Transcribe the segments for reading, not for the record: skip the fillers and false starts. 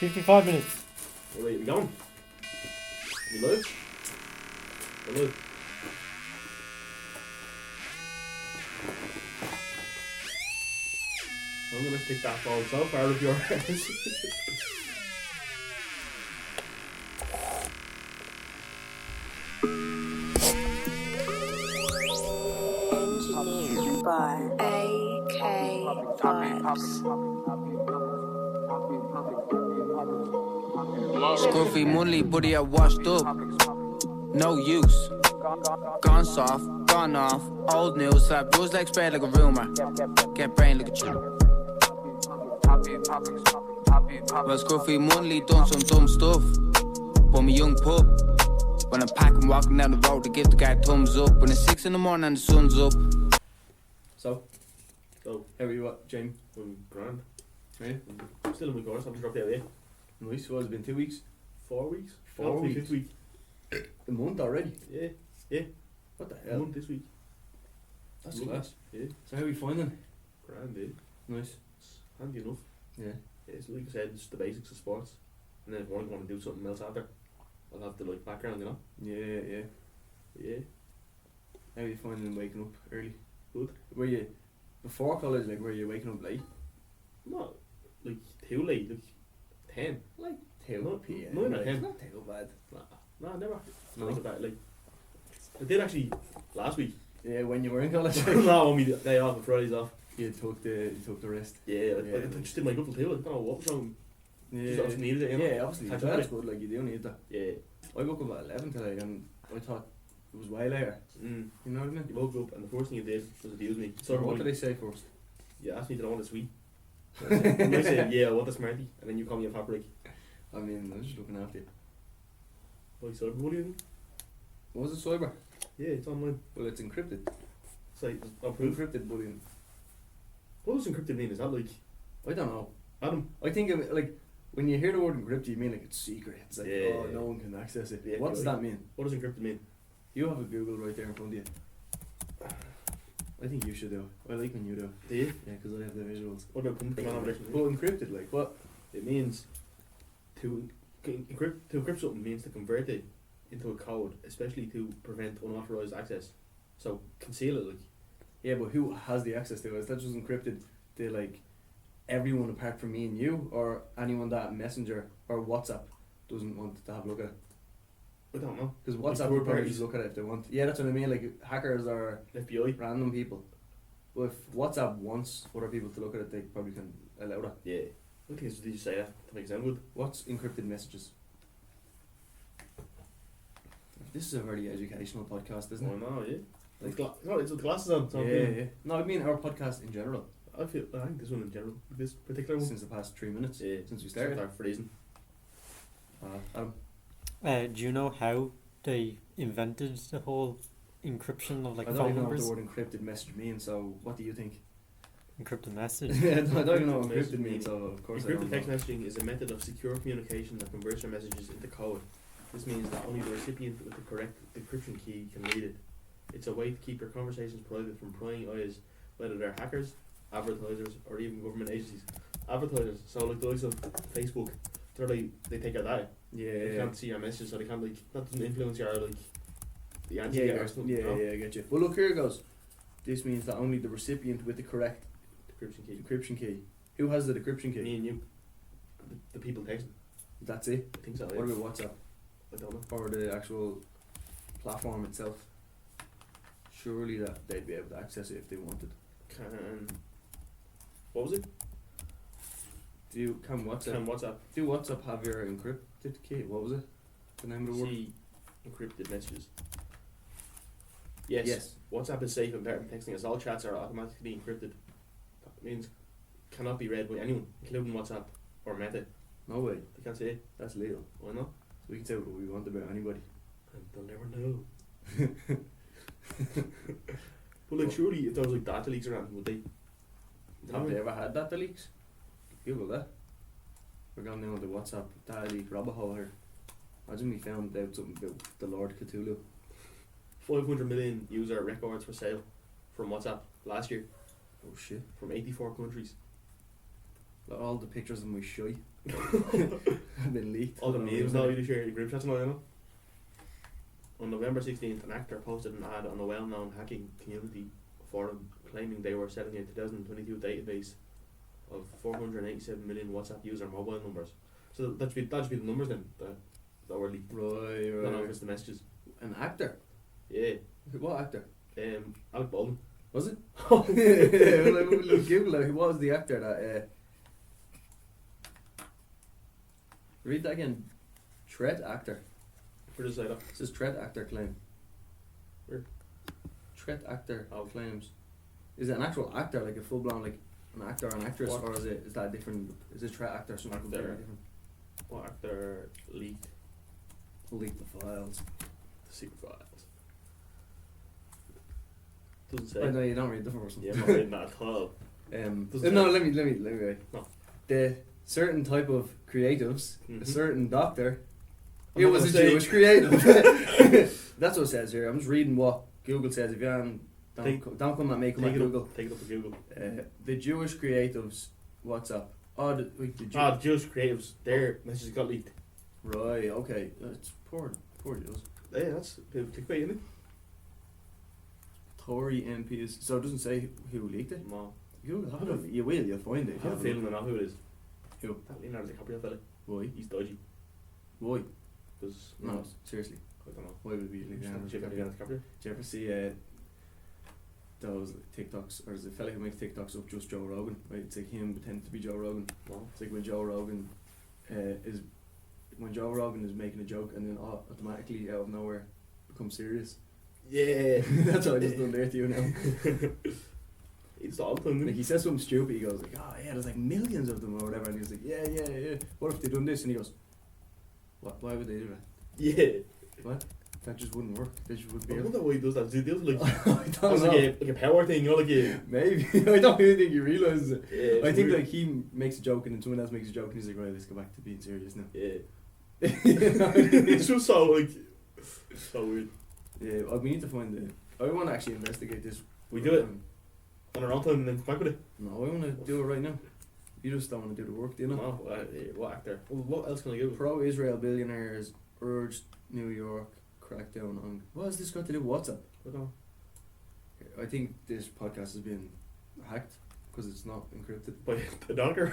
55 minutes. Where are we going? You live? We're live. I'm gonna take that ball so far out of your hands. Engineered by AK Vibes. Scruffy Moonly, booty I washed up. No use. Gone soft, gone off. Old news, slap bruise like spread like a rumor. Get brain like a tune. Well, Scruffy Moonly done some dumb stuff. But me young pup. When I'm packing, walking down the road to give the guy thumbs up. When it's 6 in the morning and the sun's up. So, how are you, James? I'm grand. Right? I'm still in my course, I'm just dropped out here. Nice, what has it been 2 weeks? 4 weeks? 4 weeks. This week. A month already? Yeah. What the A hell? month this week. That's Lovely. class. Yeah. So how are you finding? Grand, eh? Nice. It's handy enough. Yeah. Yeah, so like I said, it's the basics of sports. And then if I want to do something else after, I'll have the like background, you know? Yeah. Yeah. How are you finding waking up early? Good. Were you, before college, like, were you waking up late? Not like too late, like 10. Like 2 Not p.m. 9 or like, 10. It's not too bad. Nah, never. No? Like that, like I did actually last week. Yeah, when you were in college. No, on me day off and Fridays off. you took the rest. Yeah, Yeah. I just did my little too. I don't know what was wrong. Yeah. Just needed it, you know? Yeah, obviously. Catch That's up. good, like, you do need that. Yeah. I woke up at 11 today and I thought it was way later. Mm. You know what I mean? You woke up and the first thing you did was abuse me. So what did they say first? You asked me did I want a sweet. And I said, yeah, I want a Smartie. And then you call me a fabric. I mean, I was just looking after you. Oh, you cyberbullying? What was it, cyber? Yeah, it's online. Well, it's encrypted. It's like, I'll prove. Encrypted bullying. What does encrypted mean? Is that like, I don't know. Adam? I think of it, like, when you hear the word encrypted, you mean like it's secret. It's like, Yeah. oh, no one can access it. Yeah, what does yeah. that mean? What does encrypted mean? You have a Google right there in front of you. I think you should do it. I like when you do it. Do you? Yeah, because I have the visuals. What about pumpkin manipulation? Well, encrypted, like, what? It means to encrypt something means to convert it into a code, especially to prevent unauthorized access. So conceal it, like. Yeah, but who has the access to it? Is that just encrypted to, like, everyone apart from me and you, or anyone that Messenger or WhatsApp doesn't want to have a look at it? I don't know. Because Like WhatsApp third will probably parties. just look at it if they want. Yeah, that's what I mean. Like, hackers are FBI. random people. But if WhatsApp wants other people to look at it, they probably can allow that. Yeah. I think it's did you say that to make it sound good? What's encrypted messages? This is a very educational podcast, isn't Oh it? no, yeah. Like, No, it's with glasses on. So I'm yeah, feeling- yeah. No, I mean our podcast in general. I think this one in general, this particular one. Since the past 3 minutes. Yeah, Since we started. Start freezing. Adam. Do you know how they invented the whole encryption of like I don't phone even know what numbers? the word encrypted message means, so what do you think? Encrypted message. I don't even know what Encrypted encrypted means, so of course I Encrypted don't text know. messaging is a method of secure communication that converts your messages into code. This means that only the recipient with the correct encryption key can read it. It's a way to keep your conversations private from prying eyes, whether they're hackers, advertisers, or even government agencies. Advertisers, so like the likes of Facebook, they take your data. They Yeah, can't see your messages, so they can't like that doesn't influence your like the answer yeah, you get yeah, or something. yeah, you know? yeah, I get you. Well, look, here it goes. This means that only the recipient with the correct Encryption key. decryption key. Who has the decryption key? Me and you, the people texting. That's it. I think so. What Yeah. about WhatsApp? I don't know. Or the actual platform itself? Surely that they'd be able to access it if they wanted. What was it? Can WhatsApp? WhatsApp Do WhatsApp have your encrypted key? What was it? The name of the word? see encrypted messages? Yes. Yes. WhatsApp is safe and better than texting as all chats are automatically encrypted. That means cannot be read by anyone, including WhatsApp or Meta. No way. They can't say it. That's legal. Why not? So we can say what we want about anybody. And they'll never know. But like, surely if there was like data leaks around, would they? Have they ever had data leaks? Google that. We're going down the WhatsApp data leak rabbit hole here. Imagine we found out something about the Lord Cthulhu. 500 million user records for sale from WhatsApp last year Oh shit. from 84 countries. Like, all the pictures of my shy have been leaked. All the memes now you share in group chats and all, you know. On November 16th, an actor posted an ad on a well-known hacking community forum claiming they were selling a 2022 database of 487 million WhatsApp user mobile numbers. So that should be the numbers then that were leaked. Right, I don't know if right. it's the messages. An actor? Yeah. What actor? Alec Baldwin. Was it? Well, I will Google it. Who was the actor that... read that again. Threat actor. Where does it say that? It says threat actor claim. Where? Threat actor claims. Is it an actual actor, like a full blown, like an actor or an actress, What? or is it different? Is it threat actor something Actor. completely different? What actor leaked Leak the files. the secret files? Doesn't say. Oh, no, you don't read the first one. Yeah, I'm not reading that at all. Doesn't No, say. let me wait. No. The certain type of creatives, a Mhm. certain doctor. I'm It not was a gonna say- Jewish creative. That's what it says here. I'm just reading what Google says. If you don't don't come at me, come at Google. Take it up for Google. The Jewish creatives, WhatsApp. Oh, the The Jewish creatives, their messages got leaked. right. Okay, it's poor Jews. Yeah, that's clickbait, isn't it? Tory MPs. So it doesn't say who leaked it. No. Google, you will. You'll find it. I have a feeling I know who it is. Who? That Leonardo DiCaprio fella. Why? He's dodgy. Why? Because, No, seriously. I don't know. Why would it be Leonardo Check out DiCaprio? Leonardo DiCaprio. Did you ever see those TikToks, or there's a fella who makes TikToks of just Joe Rogan, right? It's like him pretending to be Joe Rogan. No. It's like when Joe Rogan is making a joke and then automatically out of nowhere becomes serious. Yeah. That's what I just done there to you now. It's all the time, Like isn't he says something stupid, he goes like, oh yeah, there's like millions of them or whatever, and he's like, yeah. What if they done this? And he goes, what? Why would they do that? it? Yeah. What? That just wouldn't work. They just wouldn't be I able. wonder why he does that. Does he do it like, I it's don't know. like a power thing, you know, like a... Maybe. I don't even think he realises it. Yeah, it's I think weird. like he makes a joke and then someone else makes a joke and he's like, right, let's go back to being serious now. Yeah. You know? It's just so, like... So weird. Yeah, we need to find the... I want to actually investigate this. We do it on our own time and then come back with it. No, I want to do it right now. You just don't want to do the work, do you know? No, what actor? Well, what else can I give? Pro-Israel billionaires urged New York crackdown on... What has this got to do with WhatsApp? I don't know. I think this podcast has been hacked because it's not encrypted. By the donker.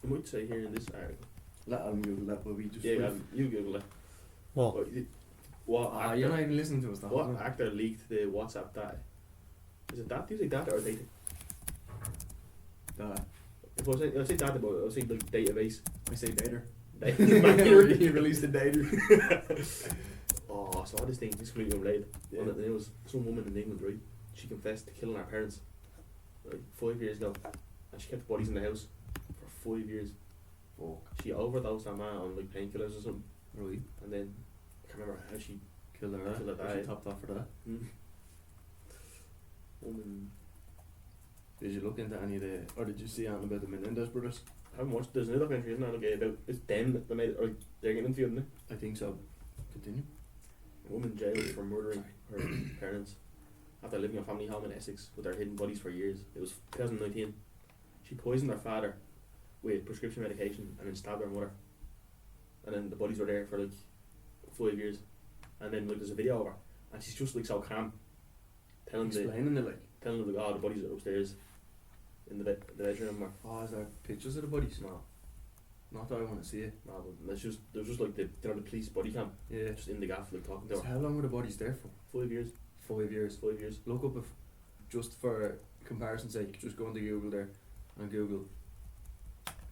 I might say here in this article. Let them Google that, but we just... Yeah, you Google it. Well, What actor, you're not even listening to us now. what actor leaked the WhatsApp data? Is it that? Do you say data or data? That. If I say data, but I was saying like database. I say data. Data. He released the data. Oh, so this thing, this is completely unrelated. Yeah. Well, there was some woman in England, right? She confessed to killing her parents, like 5 years ago, and she kept the bodies in the house for 5 years. Oh. She overdosed her man on like painkillers or something, Right. and then I can't remember how she. Killed her. Killed her She dad. topped off for that. Woman. Did you look into any of the... Or did you see anything about the Menendez brothers? I haven't watched. There's another documentary, isn't there? Like, about it's them that made it, or they're getting interviewed, isn't it? I think so. Continue. A woman jailed for murdering her parents after living in a family home in Essex with their hidden bodies for years. It was 2019. She poisoned her father with prescription medication and then stabbed her mother. And then the bodies were there for like 5 years. And then like there's a video of her and she's just like so calm, telling Explaining it like... them like, oh, the bodies are upstairs in the bedroom. Or, Oh, is there pictures of the bodies? no, Not that I want to see it. no, but there's just like the police body cam Yeah. just in the gaff like talking to So her. how long were the bodies there for? 5 years. 5 years. 5 years. Look up if... Just for comparison's sake, just go into Google there and Google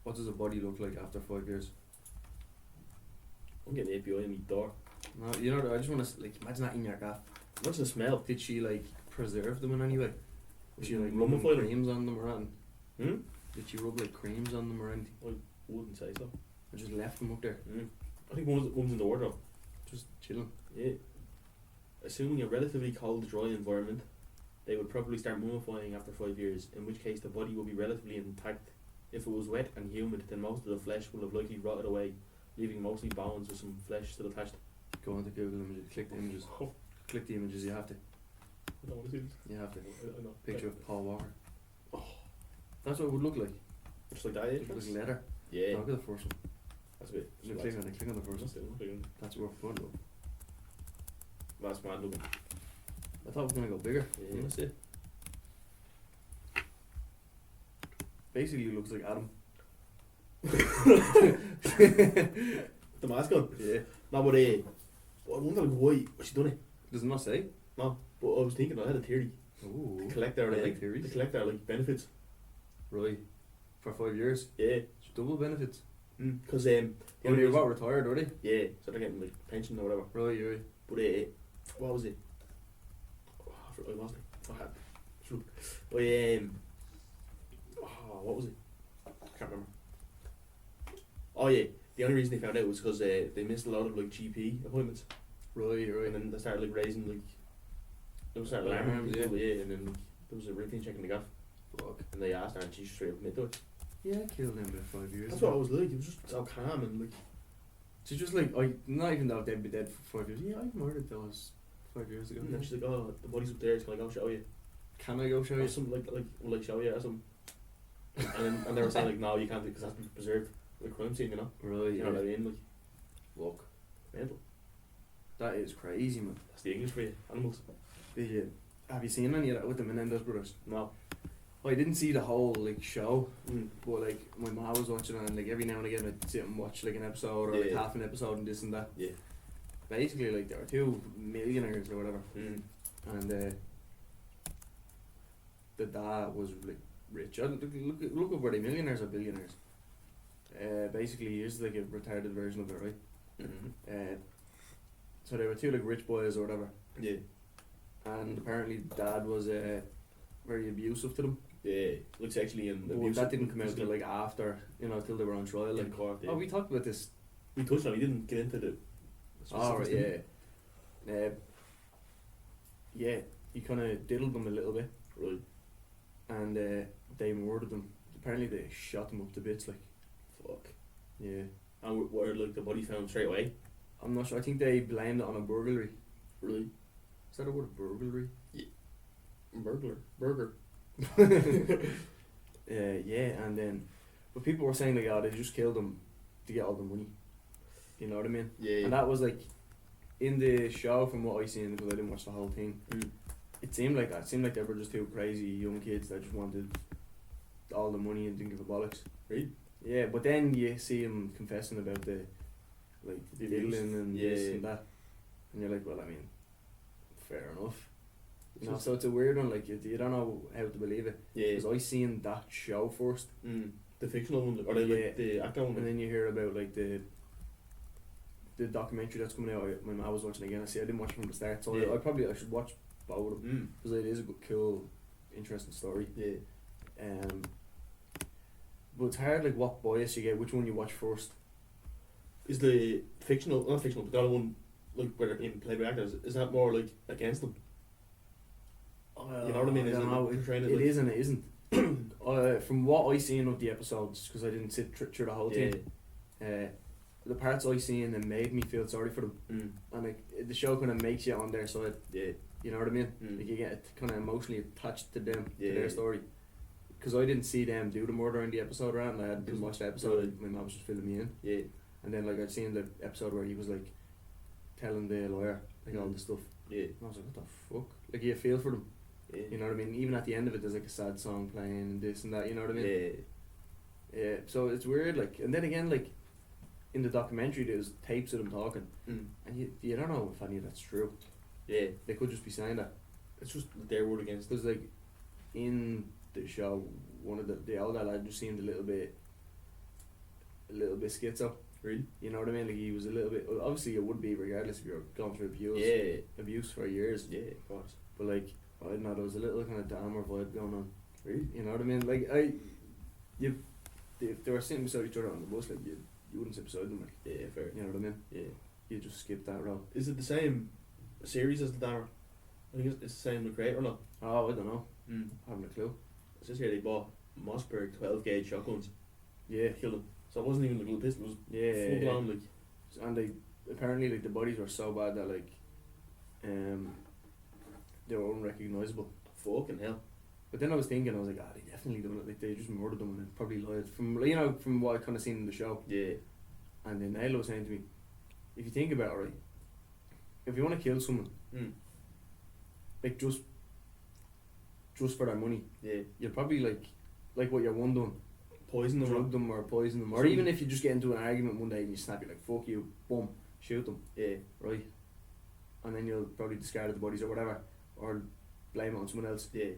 what does a body look like after 5 years. I'm getting API in my door. No, you know, I just want to, like, imagine that in your gaff. What's the smell? Did she, like, preserve them in any way? Did she, like, Rummify rub them? creams on them or anything? Hmm? Did she rub, like, creams on them or anything? Wouldn't say so. Or just left them up there? I think one's in the wardrobe. Just chilling? Yeah. Assuming a relatively cold, dry environment, they would probably start mummifying after 5 years, in which case the body will be relatively intact. If it was wet and humid, then most of the flesh will have likely rotted away, leaving mostly bones with some flesh still attached. Go on to Google images, click the images. Click the images, you have to. I don't want to see this. You have to. I know. Picture of Paul Walker. Oh. That's what it would look like. Just like that, yeah. It looks like leather. Yeah. Look at the first one. That's a bit. Click on it. Click on the first one. That's worth fun though. That's mad looking. I thought it was gonna go bigger. Yeah. That's it. Basically, it looks like Adam. The mask on. Yeah. No, but I wonder like why she done it. Does it not say? No, but I was thinking I had a theory. Ooh. To collect our I like like theories. to collect our like benefits. Right. For 5 years. Yeah. It's double benefits. Because Oh, they got retired already. yeah, so they're getting like pension or whatever. Right. But what was it? Oh, I lost it. I had. Shoot. But what was it? I can't remember. Oh yeah, the only reason they found out was because they missed a lot of like GP appointments, Right. and then they started like raising like they started alarming Alarms, people, yeah, and then like, there was a routine check in the gaff, Fuck. and they asked her and she straight up admitted to it. Yeah, I killed him about 5 years. That's what I was like. It was just so calm and like. She's just like, not even though they'd be dead for 5 years. Yeah, I murdered those 5 years ago. And then she's like, "Oh, the body's up there. It's gonna go show you." Can I go show Or you? something like show you or something. And they were saying like, "No, you can't because that's been preserved like crime scene, you know." Right. You know what I mean? Like, Look, mental. that is crazy, man. That's the English for you. Animals. Have you seen any of that with the Menendez brothers? No. I didn't see the whole like show, Mm. but like my mom was watching it, and like every now and again I'd sit and watch like an episode or like Yeah. half an episode and this and that. Yeah. Basically, like there were two millionaires or whatever, Mm. and the dad was like rich. Look up where they millionaires or billionaires. Basically, he's like a retarded version of it, right? Mm-hmm. So they were two like rich boys or whatever, Yeah. and apparently dad was very abusive to them. Yeah. Like sexually and But abuse. that didn't come out till like after, till they were on trial. in Like, court. Yeah. oh, we talked about this. we touched on. He didn't get into the. Oh, right, specifics, yeah. Yeah, he kind of diddled them a little bit, Right. and they murdered them. Apparently, they shot them up to bits. Like, Fuck. yeah, And were like the body found straight away. I'm not sure. I think they blamed it on a burglary. Really. Is that a word, burglary? Burger. Yeah, and then, but people were saying like, oh, they just killed them to get all the money. You know what I mean? Yeah. And that was like, in the show from what I seen, because I didn't watch the whole thing. Mm. It seemed like that. It seemed like they were just two crazy young kids that just wanted all the money and didn't give a bollocks. Really? Yeah, but then you see him confessing about the The diddling abuse. and Yeah, this yeah. and that, and you're like, well, I mean, fair enough. So So it's a weird one. Like you don't know how to believe it. Yeah. Because I seen that show first, The fictional one, or the Yeah. like the actor one. and then you hear about like the documentary that's coming out. My mum was watching again. I didn't watch it from the start, so Yeah. I should watch both of them because it is a good, cool, interesting story. Yeah. But it's hard, like what bias you get, which one you watch first. Is the fictional, not fictional, but the other one, like where they're in played by actors, is that more like against them? You know what I mean? I Is don't it know. like portraying it It like- is and it isn't. From what I seen of the episodes, because I didn't sit through the whole Yeah. thing, the parts I seen and made me feel sorry for them, and like the show kind of makes you on their side. Yeah. You know what I mean? Mm. Like you get kind of emotionally attached to them, Yeah. to their story. Because I didn't see them do the murder in the episode, right? And I didn't watch the episode. My mum was just filling me in, Yeah. and then like I'd seen the episode where he was like telling the lawyer like all the stuff, Yeah. and I was like, what the fuck? Like you feel for them. Yeah. You know what I mean? Even at the end of it, there's like a sad song playing and this and that. You know what I mean? Yeah. Yeah. So it's weird. Like, and then again, like in the documentary, there's tapes of them talking, and you don't know if any of that's true. Yeah. They could just be saying that. It's just their word against. There's like in the show, one of the older lad just seemed a little bit schizo. Really? You know what I mean? Like he was a little bit. Well, obviously, it would be regardless if you're going through abuse for years. Yeah. Of course. But like, I don't know, there was a little kind of Dahmer vibe going on. Really? You know what I mean? Like if they were sitting beside each other on the bus, like you wouldn't sit beside them. Like, Yeah. Fair. you know what I mean? Yeah. You just skip that route. Is it the same series as the Dahmer? I think it's the same creator or not. Oh, I don't know. Mm. I haven't a clue. It says here they bought Mossberg 12 gauge shotguns. Yeah, Killed him. So it wasn't even like a little pistol. It was yeah. full blown like. And they apparently like the bodies were so bad that like, they were unrecognisable. Fucking hell. But then I was thinking, I was like, they definitely done it. Like they just murdered them and then probably lied from what I kind of seen in the show. Yeah. And then Ayla was saying to me, if you think about it, right, if you want to kill someone, like just for their money, Yeah. you'll probably like what your one done, Poison them. drug them or poison them, or even if you just get into an argument one day and you snap, you're like, fuck you, boom, shoot them, Yeah. right, and then you'll probably discard the bodies or whatever, or blame it on someone else. Yeah.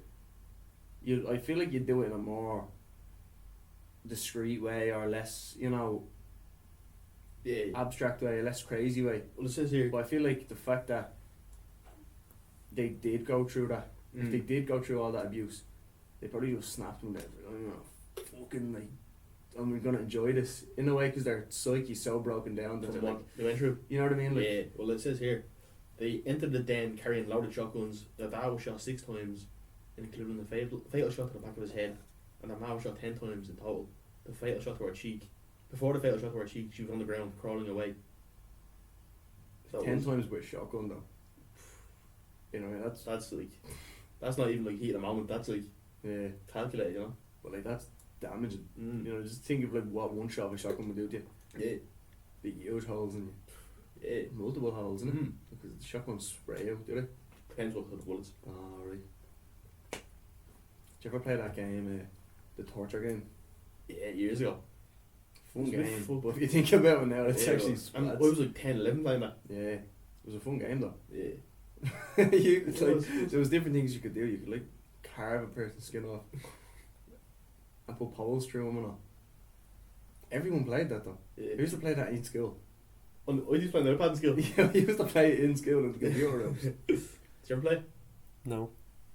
I feel like you'd do it in a more discreet way, or less, Yeah. abstract way, less crazy way. Well, it says here. But I feel like the fact that they did go through that, if they did go through all that abuse, they probably just snapped them there. Fucking like, I'm gonna enjoy this in a way because their psyche's so broken down that From they're what like, they went through. you know what I mean? Like, Yeah. Well, it says here, they entered the den carrying loaded shotguns. Their dad was shot 6 times, including the fatal shot to the back of his head, and their mom was shot 10 times in total. The fatal shot to her cheek. Before the fatal shot to her cheek, she was on the ground crawling away. So it 10 was- times with a shotgun though. That's like, that's not even like heat of the moment. That's like Yeah, calculated, you know. but like that's damaging. Mm. Just think of like what one shot of a shotgun would do to you. Yeah. Big huge holes in you. Yeah. Multiple holes in it. Mhm. Because the shotguns spray out, do they? Depends what kind of bullets. Oh, right. Did you ever play that game, the torture game? Yeah, years ago. Fun It was a bit game, fun. but if you think about it now, it's Yeah, actually I splads. was like 10, 11 playing that. Yeah, it was a fun game though. Yeah. It's there was different things you could do. You could like carve a person's skin off and put poles through them and all. Everyone played that though. Yeah. Who used to play that in school? I used to play the iPad skill. Yeah, we used to play it in school in the computer rooms. Did you ever play? No.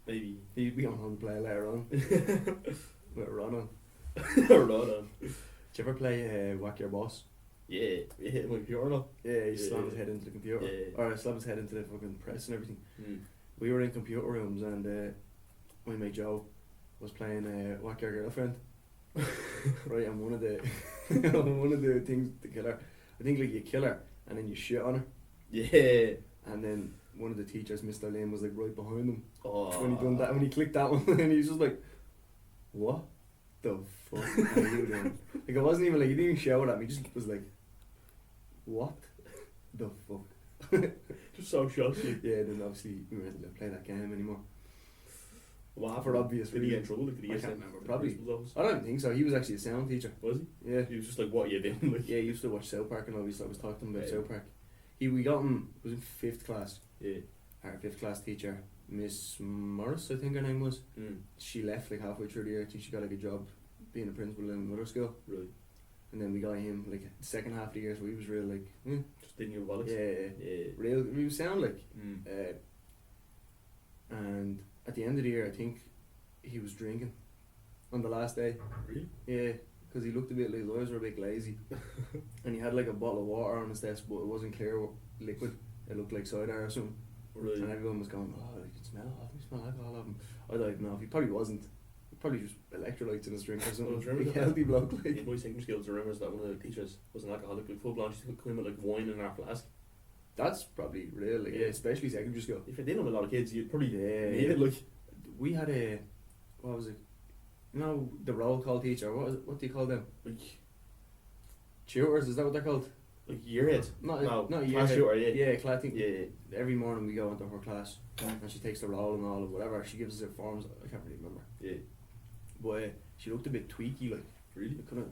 Maybe. He'd be on home to play later on. Later on. Or not. Did you ever play Whack Your Boss? Yeah, we hit my computer now. Yeah, he slammed Yeah. his head into the computer. Yeah. Or slammed his head into the fucking press and everything. Mm. We were in computer rooms and my mate Joe was playing Whack Your Girlfriend. Right, and one of the things to kill her, I think like you kill her and then you shit on her, Yeah. and then one of the teachers, Mr. Lane, was like right behind him Oh. when he done that, when he clicked that one, and he was just like, what the fuck are you doing? Like, it wasn't even like, he didn't even shout at me, he just was like, what the fuck? Just so shocked. Yeah, then obviously we weren't allowed to play that game anymore. What happened? For obvious Did he get in reasons. trouble? Like, did he I get can't sent remember, to the probably. principal's office? I don't think so, he was actually a sound teacher. Was he? Yeah. He was just like, what are you doing? Like, Yeah, he used to watch South Park and always I was talking about Yeah. South Park. We got him, it was in 5th class. yeah. Our 5th class teacher, Miss Morris, I think her name was. Mm. She left like halfway through the year. I think she got like a job being a principal in another school. Really? And then we got him like the second half of the year, so he was real like, Just didn't give a bollocks? yeah, Yeah. real, we was sound like. Mm. And at the end of the year, I think he was drinking on the last day. Really? Yeah, because he looked a bit like his eyes were a bit glazy. And he had like a bottle of water on his desk, but it wasn't clear liquid. It looked like cider or something. Really? And everyone was going, oh, you can smell alcohol of him. I don't know, he probably wasn't. He probably just electrolytes in his drink or something. Well, remember Big that- healthy bloke, like. In my secondary school, there were rumours that one of the teachers was an alcoholic, like full blown. She would come in with like wine in our flask. That's probably real, like, yeah, especially secondary school. If you didn't have a lot of kids, you'd probably Yeah, need it. Like, we had a, what was it? You know, the roll call teacher, what do you call them? like Tutors, is that what they're called? year head. Not No, year class head. tutor, yeah. Yeah, class, I think Yeah. every morning we go into her class and she takes the roll and all of whatever, she gives us her forms, I can't really remember. Yeah. But she looked a bit tweaky, like, Really? kind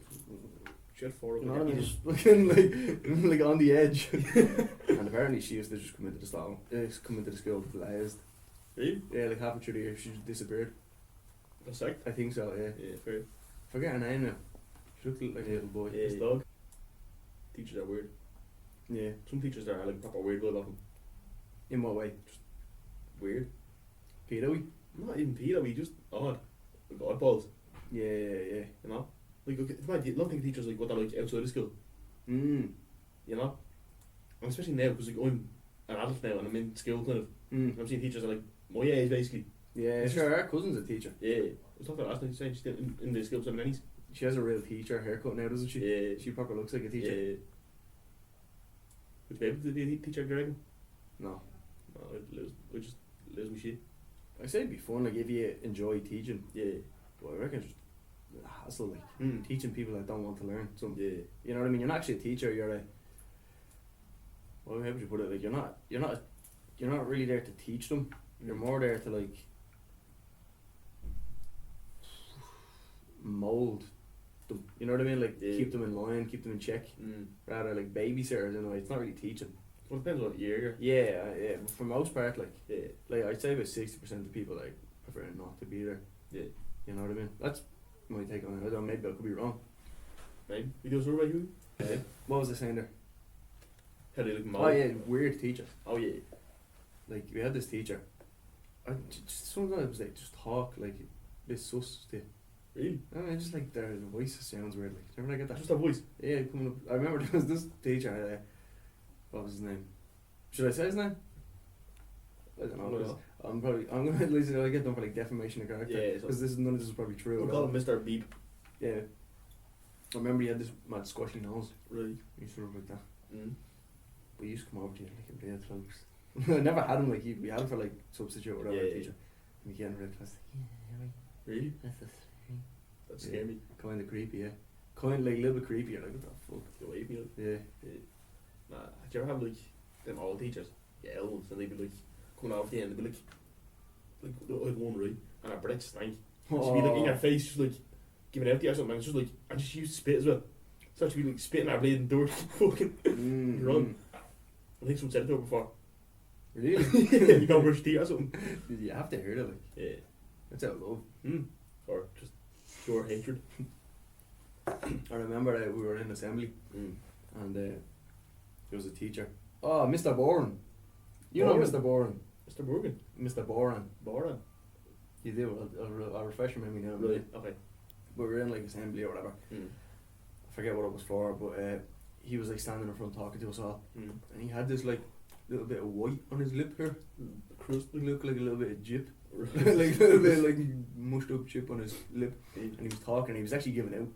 She had 4 of, of you know them. what I mean, just looking like on the edge. And apparently she used to just come into the stall, come into the school blazed. Really? Yeah, like halfway through the year she just disappeared. That's sick. I think so, yeah. Yeah, fair. Forget her name now. She looked like a little boy. Yeah. His dog. Teachers are weird. Yeah. Some teachers are like proper weird about them. In what way? Weird. Pedo-y? Not even pedo, he just odd. Like oddballs, Yeah. you know? Like, okay, it's mad, you don't think teachers like what they're like outside of school, Mm. you know? And especially now, because like, I'm an adult now and I'm in school kind of. And I'm seeing teachers that are like my age basically. Yeah, It's sure, our cousin's a teacher. Yeah. I was talking to her last night, she's saying she's still in the school of nannies. She has a real teacher haircut now, doesn't she? Yeah. She proper looks like a teacher. Yeah. Would you be able to be a teacher, do you reckon? No. No, I'd just lose my shit. I say it'd be fun, like if you enjoy teaching. Yeah. But I reckon it's just a hassle, like teaching people that don't want to learn. So Yeah. you know what I mean? You're not actually a teacher. You're a. Well, how would you put it? Like you're not really there to teach them. You're more there to like mold them. You know what I mean? Like keep them in line, keep them in check. Rather like babysitters in a way. It's not really teaching. Well, it depends what year. Yeah. But for most part, like I'd say about 60% of the people like prefer not to be there. Yeah. You know what I mean? That's my take on it. I don't know, maybe I could be wrong. Maybe. You do a survey, you? What was I saying there? How do you look Oh yeah, weird teachers. Oh yeah. Like we had this teacher. Sometimes they just talk like a bit sus. Really? I mean, just like their voice sounds weird. Like, remember I get that? Just a voice. Yeah, coming up. I remember there was this teacher. What was his name? Should I say his name? I don't know. I'm gonna at least I get done for like defamation of character. Yeah. Because none of this is probably true. We'll call him Mr. Beep. Yeah. I remember he had this mad squashy nose. Really? He used to look like that. But he used to come over to you like in real close. I never had him like we had him for like substitute or whatever teacher. And we get in real close. Like, really? That scared me. Kind of creepy, yeah. Kind of like a little bit creepy. You're like, what the fuck? Get away from me. Yeah. Nah, did you ever have like them old teachers? Yeah, old ones, and they'd be like coming over to you and they'd be like one right, and her breath stank. She'd be like in your face, just like giving out to you or something, and it's just like, and she used to spit as well. So she'd be like spitting her bleeding dirt, fucking run. I think someone said it to her before. Really? You don't brush your teeth or something. Did you have to hear it? Like, yeah. That's out of love. Or just pure hatred. I remember we were in assembly and there was a teacher. Oh, Mr. Boren. You know Mr. Boren. Mr. Morgan. Mr. Boren. Boren. You do. I'll refresh your memory now. Right, okay. But we were in like assembly or whatever. I forget what it was for, but he was like standing in front talking to us all. And he had this like little bit of white on his lip here. Crust looked like a little bit of jip. Like a little bit like mushed up chip on his lip. And he was talking, he was actually giving out.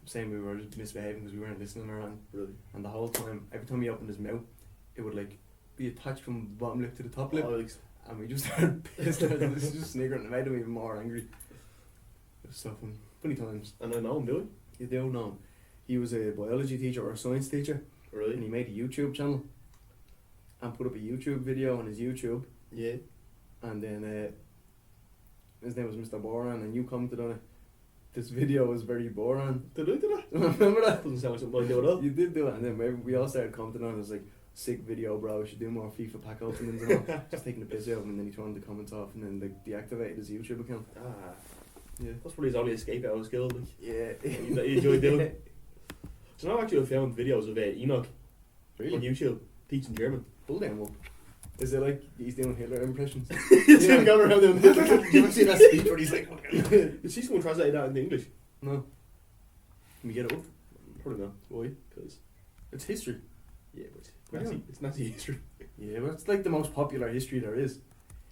Saying we were just misbehaving because we weren't listening around. Really? And the whole time, every time he opened his mouth, it would like be attached from the bottom lip to the top lip. And we just started pissed at him, just sniggering, and it made him even more angry. It was so funny. Funny times. And I know him, do I? You do know him. He was a biology teacher or a science teacher. Really? And he made a YouTube channel. And put up a YouTube video on his YouTube. Yeah. And then his name was Mr. Boran, and you commented on it. This video was very boring. Did I do that? Remember that? Doesn't sound like something I do at all. You did do it, and then we all started commenting on it. It was like, sick video, bro. We should do more FIFA pack openings and all. Just taking the piss out of him, and then he turned the comments off, and then like deactivated his YouTube account. Yeah. That's probably his only escape out of school. Like. Yeah. You enjoy doing. So now actually I found videos of Enoch on YouTube teaching German. Pull them up. Is it like he's doing Hitler impressions? He's going around doing Hitler. You ever see that speech where he's like, Did she someone translate that into English? No. Can we get it up? Probably not. Why? Because it's history. Yeah, but it's Nazi history. Yeah, but it's like the most popular history there is.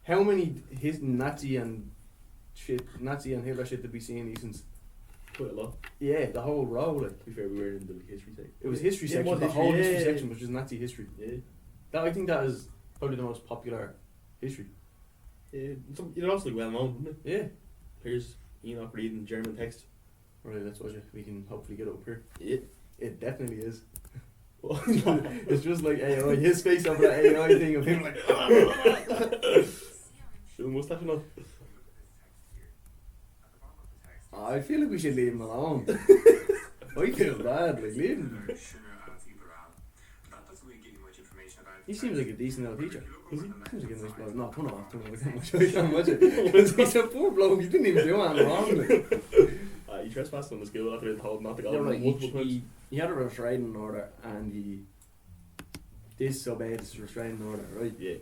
How many Nazi and Hitler shit did we see in these since? Quite a lot. Yeah, the whole row. Like, to be fair, we were in the history section. It was history section. Well, the whole history yeah. section was just Nazi history. Yeah. I think that is probably the most popular history. Yeah, it's also like well known, isn't it? Yeah. Here's Enoch reading German text. Right, that's what we can hopefully get up here. Yeah. It definitely is. It's just like AI. His face over that AI thing of him like. The mustache and all. I feel like we should leave him alone. I feel bad, like leave him. He seems like a decent little teacher. Does he? Seems like a nice bloke. No, turn it off. I can't watch it. Because he's a poor bloke. He didn't even do anything wrong with it. He trespassed on the school after being told not to go. Yeah, like he had a restraining order and he disobeyed his restraining order, right? Yeah.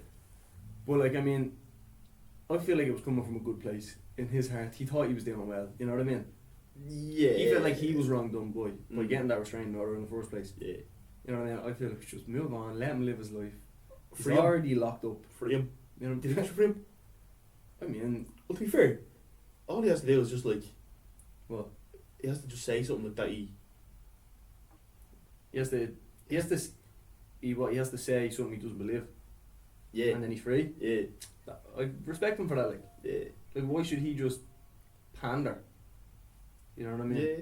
But like, I mean, I feel like it was coming from a good place in his heart. He thought he was doing well. You know what I mean? Yeah. He felt like he was wrong done by getting that restraining order in the first place. Yeah. You know what I mean? I feel like just move on, let him live his life. He's Free him. already locked up. Free him. You know, Did you free him? I mean, Well, to be fair, all he has to do is just like. What? He has to just say something like that. He has to say something he doesn't believe. Yeah. and then he's free. Yeah. I respect him for that. Yeah. Like why should he just pander? You know what I mean? Yeah.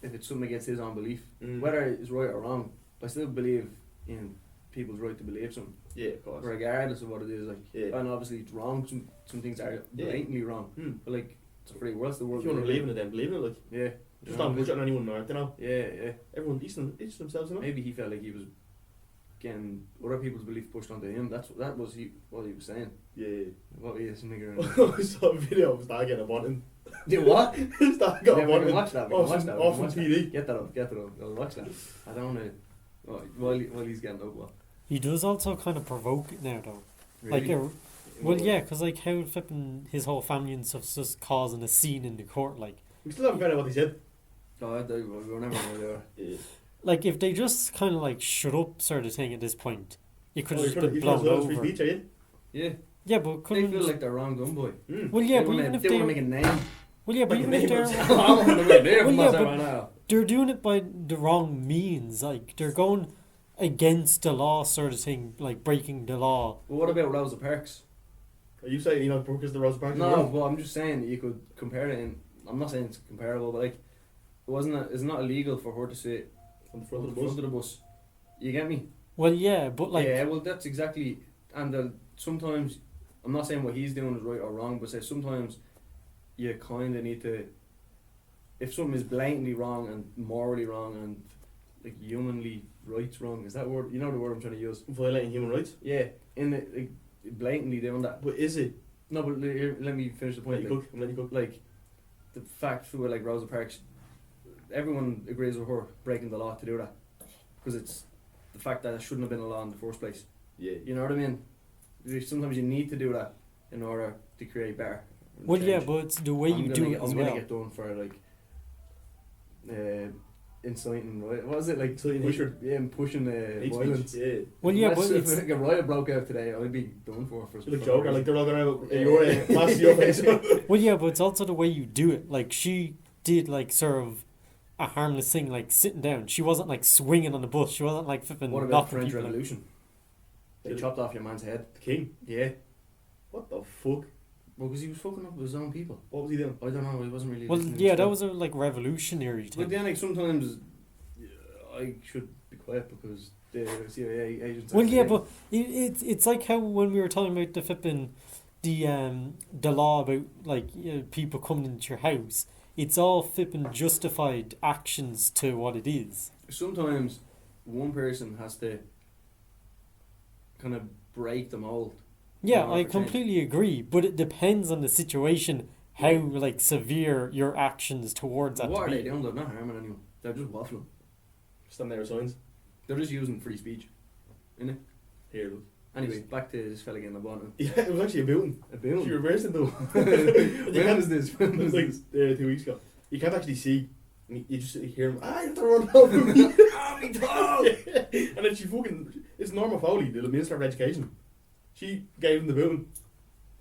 If it's something against his own belief, Mm. whether it's right or wrong, I still believe in people's right to believe something, Yeah, of course. regardless of what it is. Like, Yeah. and obviously it's wrong. Some things are Yeah. blatantly wrong. Mm. But like, it's a free world. It's the world. If you want to we believe live in it, then believe in it. Like, Yeah. just don't push it on anyone, or you know. Yeah. Everyone, each to themselves, you know. Maybe he felt like he was getting other people's belief pushed onto him. That was what he was saying. Yeah. What he is nigger. I saw a video of his dad getting a button. Did what? His dad got a Yeah, we button. can watch that. We can watch that. we Off can on watch that. TV. Get that up. I'll watch that. I don't know. While he's getting up, what? He does also kind of provoke it now, though. Really? Like, well, yeah, because like how flipping his whole family and stuff's just causing a scene in the court. Like, We still haven't found out what he said. Oh, we'll never know there. Yeah. like if they just kind of like shut up, sort of thing at this point, it could Oh, have you just been blown free over. speech, are you? Yeah. Yeah, but They couldn't. feel like they're wrong done boy. Mm. Well, yeah, they but wanna, even if they they, want to make a name. well, yeah, but Make a even if name they're, of I'm on the way there. Well, yeah, from but- right now. they're doing it by the wrong means. Like they're going against the law, sort of thing, like breaking the law. But what about Rosa Parks? Are you saying, Burko is the Rosa Parks? No, but I'm just saying that you could compare it. I'm not saying it's comparable, but like, it's not illegal for her to sit On the front on of the the front bus. of the bus. You get me? Well, yeah, but like, Yeah, well, that's exactly. And sometimes, I'm not saying what he's doing is right or wrong, but say sometimes you kind of need to. If something is blatantly wrong and morally wrong and like humanly rights wrong, is that word? You know the word I'm trying to use? Violating human rights? Yeah, in the like, blatantly doing that. But is it? No, but let me finish the Let point. you Like, cook. I'm letting you cook. like the fact for like Rosa Parks, everyone agrees with her breaking the law to do that because it's the fact that it shouldn't have been a law in the first place. Yeah. You know what I mean? Sometimes you need to do that in order to create better. well, change. yeah, but it's the way you do it as I'm well. gonna get done for like inciting, right? What was it like? Inciting Pushing, yeah, and pushing Hate violence. speech. Yeah. Well, yeah, Unless but if it's like a riot broke out today, I'd be done for. You look Joker, like they're all going out Yeah. in your mask your face. well, yeah, but it's also the way you do it. Like she did, like sort of a harmless thing, like sitting down. She wasn't like swinging on the bus. She wasn't like flipping. What about knocking French people out. Revolution? They Did it- chopped off your man's head. The king. Yeah. What the fuck? Well, because he was fucking up with his own people. What was he doing? I don't know. He wasn't really. Well, listening yeah, to that stuff. was a like revolutionary But thing. then, like sometimes, I should be quiet because the CIA agents. Well, yeah, actually- but it's like how when we were talking about the flipping the law about like people coming into your house. It's all flipping justified actions to what it is. sometimes one person has to kind of break the mold. Yeah, No, I for change. completely agree, but it depends on the situation how like severe your actions towards that What to are be. they doing? They're not harming anyone. They're just waffling. Stand there with signs. They're just using free speech. Innit? Here, look. Anyway, back to this fella getting a bottom. Yeah, it was actually a booting. A She boom. reversed it though. When was this? When It was was like this? 2 weeks ago. You can't actually see. And you just hear him. You have to run over me. Ah, me dog! And then she fucking. It's Norma Foley, the Minister of Education. She gave him the booting.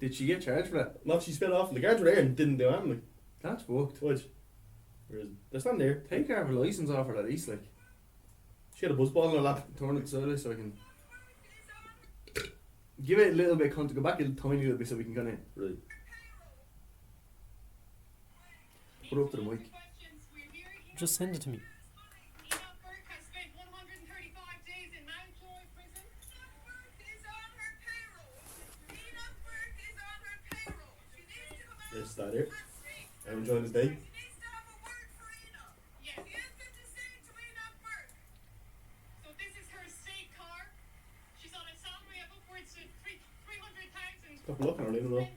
Did she get charged for that? No, she spit off, and the guards were there and didn't do anything. Like, That's fucked. which? Where is it? They're standing there. Take her license off her at least, like. She had a buzz ball in her lap. Turn it sideways so I can. Give it a little bit of context. Go back a tiny little bit so we can kind of Right. put it up to the mic. Just send it to me. There's that here. I'm enjoying this day. Stop looking at her, though.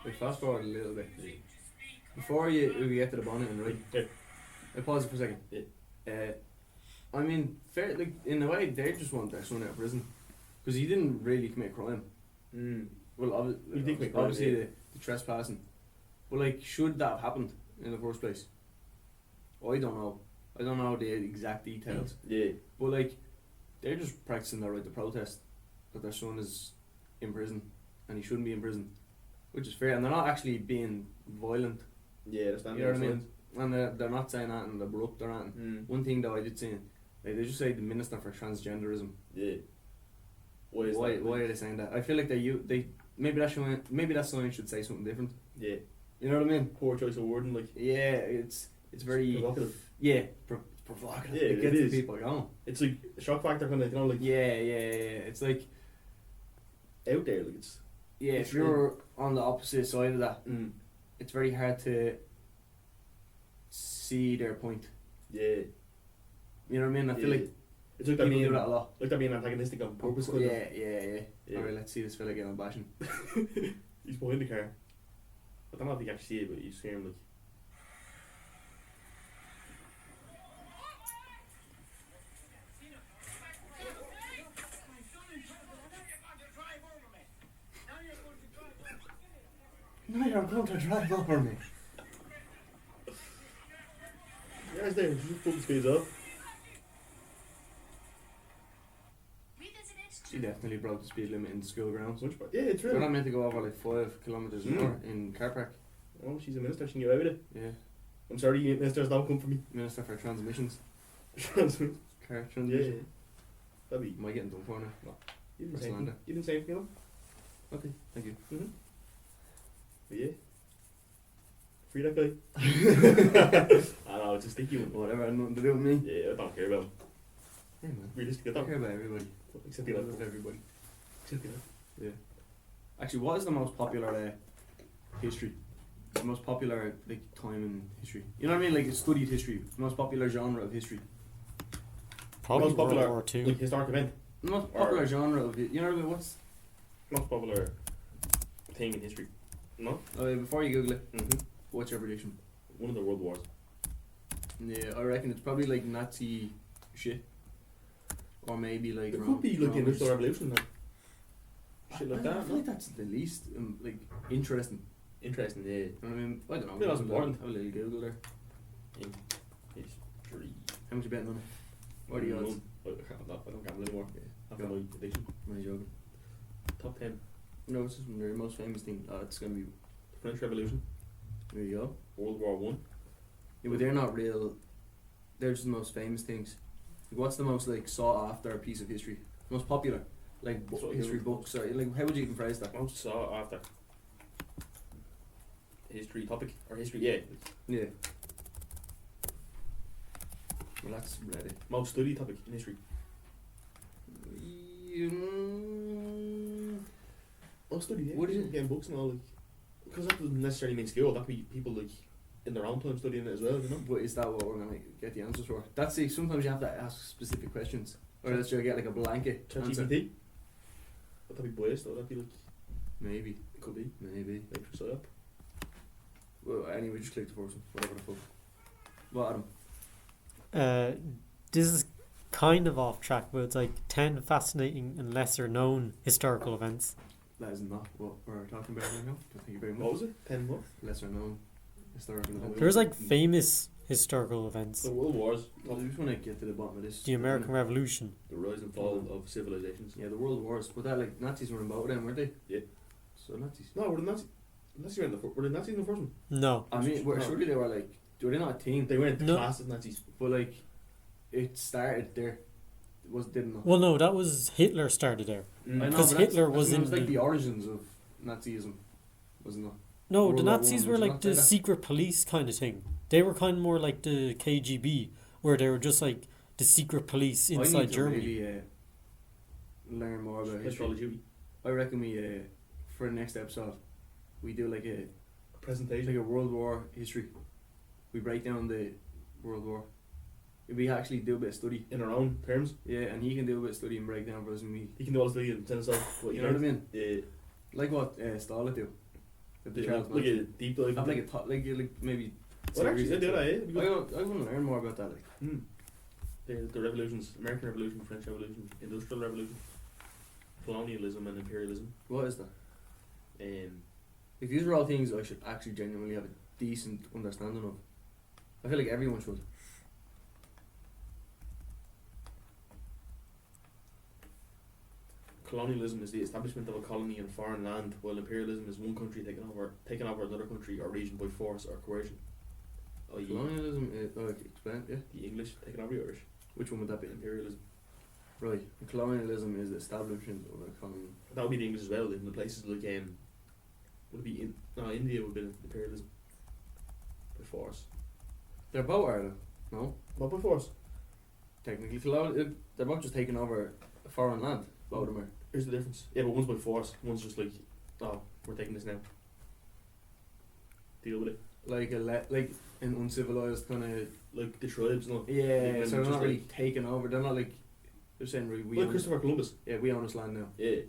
Wait, fast forward a little bit. Before we get to the bonnet and right, Yeah. I pause it for a second. Yeah. I mean, fair, like in a way, they just want their son out of prison. Because he didn't really commit a crime. Well, He did commit crime, obviously yeah. the trespassing. But like, should that have happened in the first place? I don't know. I don't know the exact details. Yeah. But like, they're just practicing their right to protest that their son is in prison and he shouldn't be in prison, which is fair. And they're not actually being violent. Yeah, they're standing You know what I outside. mean? And they're not saying that and abrupt or anything. One thing though I did see, like, they just say the Minister for Transgenderism. Yeah. Why is Why that? are they saying that? I feel like they maybe that sign should say something different. Yeah. You know what I mean? Poor choice of wording, like. Yeah, it's very provocative. yeah provocative. Yeah, it gets it the is. people going. It's like a shock factor kind of, you know, like Yeah. It's like out there, like it's. yeah, It's if you're on the opposite side of that, it's very hard to see their point. Yeah. You know what I mean? I feel like it's like people that being do that a lot. like that being antagonistic on purpose. Kind Yeah. Yeah. Alright, let's see this fella get on bashing. He's behind the car. I don't know if you can actually see it, but you see him like. No, you're going to drive over me. Yeah, it's there. Just put the speeds up. She definitely broke the speed limit in the school grounds. Which part? Yeah, it's They're real. not meant to go over like 5 kilometres an hour in car park. Oh, she's a minister. She can get away with it. Yeah. I'm sorry, ministers don't come for me. Minister for Transmissions. Yeah. Car transmission. That'd be. Am I getting done for now? No. You didn't That's say anything. slander. You didn't say anything, you know? Okay, thank you. But yeah. Free that guy. I know, it's a sticky one. Whatever, had nothing to do with me. Yeah, I don't care about him. Yeah, man. Realistic, I I don't care about everybody. Except I you love know. everybody. Except you know. Actually, what is the most popular history? The most popular like time in history. You know what I mean? Like studied history. The most popular genre of history. Probably Most World popular, War Two. like historic event. The most popular genre of you know what I mean? What's Most popular thing in history. No? before you Google it, Mm-hmm. what's your prediction? One of the world wars. Yeah, I reckon it's probably like Nazi shit, or maybe like It could be like the Romans. Industrial Revolution, like. Shit like I that. feel like that's the least like interesting. Interesting, yeah. You know what I mean? I don't know. Yeah, that's Google important. Have a little Google there. History. How much you betting on it? What are the odds? I don't gamble anymore. After Go. my addiction. Am I joking? Top 10. No, it's just their most famous thing. It's gonna be. French Revolution. There you go. World War One. Yeah, but they're not real. They're just the most famous things. Like, what's the most like sought after piece of history? Most popular, like That's what I history do. books or like how would you even phrase that? Most sought after. History topic or history, yeah. Yeah. Well, that's Reddit. Most studied topic in history. Most studied, yeah. What is it? Getting books and all, like. Because that doesn't necessarily mean skill. That could be people like in their own time studying it as well, you know. But is that what we're gonna get the answers for? That's it. Sometimes you have to ask specific questions, or else you'll get like a blanket answer. ChatGPT. Would that be biased or would that be like? Maybe. It could be. Maybe. Like for psyop. Well, anyway, just click the first one. Whatever the fuck. What, Adam? This is kind of off track, but it's like 10 fascinating and lesser known historical events. That is not what we're talking about right now. Thank you very much. What was it? 10 what? Lesser known historical event. There's like famous historical events. The World Wars. I just want to get to the bottom of this. The American Revolution. The rise and fall of civilizations. Yeah, the World Wars. But that like Nazis were in both of them, weren't they? Yeah. So Nazis. No, were the Nazis? Were the Nazis in the first one? No. I mean, No. surely they were like, were they not a team? They weren't No. classed as Nazis. But like, it started there. It didn't know. Well, no, that was Hitler started there. I know, Because but that's- Hitler was it in was like the- the origins of Nazism, wasn't it? No, World the War Nazis One, were would you like not say the that? secret police kind of thing. They were kind of more like the KGB, where they were just like the secret police I inside need to Germany. really learn more about Special history. duty. I reckon we for the next episode we do like a Presentation. World War history. We break down the World War. We actually do a bit of study. In our own terms. Yeah, and he can do a bit of study and break down for us, and we. You can do all the study and send us off what You know what I mean? Yeah. Like what Stalin do. The Charles Like a Manson. deep dive. Have like a top, like maybe. Well, actually, they do that, yeah. I want to learn more about that. Like. The revolutions, American Revolution, French Revolution, Industrial Revolution. Colonialism and imperialism. What is that? Um, Like, these are all things I should actually genuinely have a decent understanding of. I feel like everyone should. Colonialism is the establishment of a colony in a foreign land, while imperialism is one country taking over another country or region by force or coercion. I.e. Colonialism is, explain, yeah. the English taking over the Irish. Which one would that be? Imperialism. Right. Colonialism is the establishment of a colony. That would be the English as well. In the places like would it be India would be imperialism by force. They're both are they? No? What by force? Technically, they're both just taking over a foreign land. Both of them are. Here's the difference. Yeah, but one's by force. One's just like, oh, we're taking this now. Deal with it. Like like an uncivilized kind of. Like the tribes, no. Yeah, Like, so they're just not really like- taking over. They're not like. They're saying we Like own, Christopher Columbus. yeah, we own this land now. Yeah.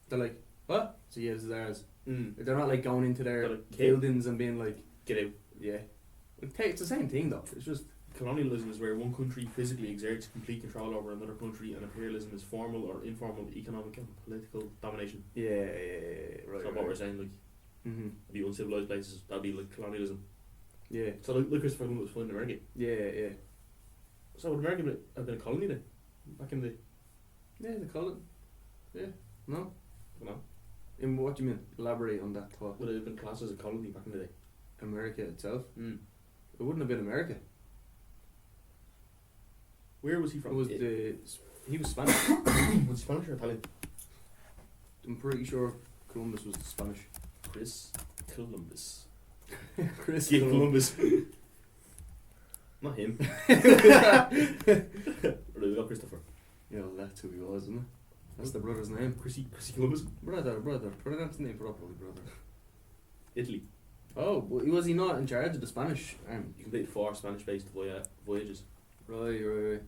They're like, what? So yeah, this is ours. Mm. They're not like going into their They're like, buildings and being like, Get out. yeah. It's the same thing though. It's just Colonialism is where one country physically exerts complete control over another country, and imperialism is formal or informal economic and political domination. right. So what we're saying, like, Mhm. the uncivilized places, that'd be like colonialism. Yeah. So like Christopher Columbus was finding America. Yeah. So would America have been a colony then? Back in the, Yeah, they call it. Yeah. No. I don't know, In what do you mean? Elaborate on that thought. would it have been classed as a colony back in the day? America itself. Mm. It wouldn't have been America. Where was he It from? was he was Spanish. Was he Spanish or Italian? I'm pretty sure Columbus was Spanish. Chris Columbus. Chris Yeah, Columbus. Not him. Or we got Christopher. Yeah, well, that's who he was, isn't it? That's the brother's name. Chrissy Columbus. Brother. Pronounce the name properly, brother. Italy. Oh, but was he not in charge of the Spanish army? You completed 4 Spanish-based voyages. Right.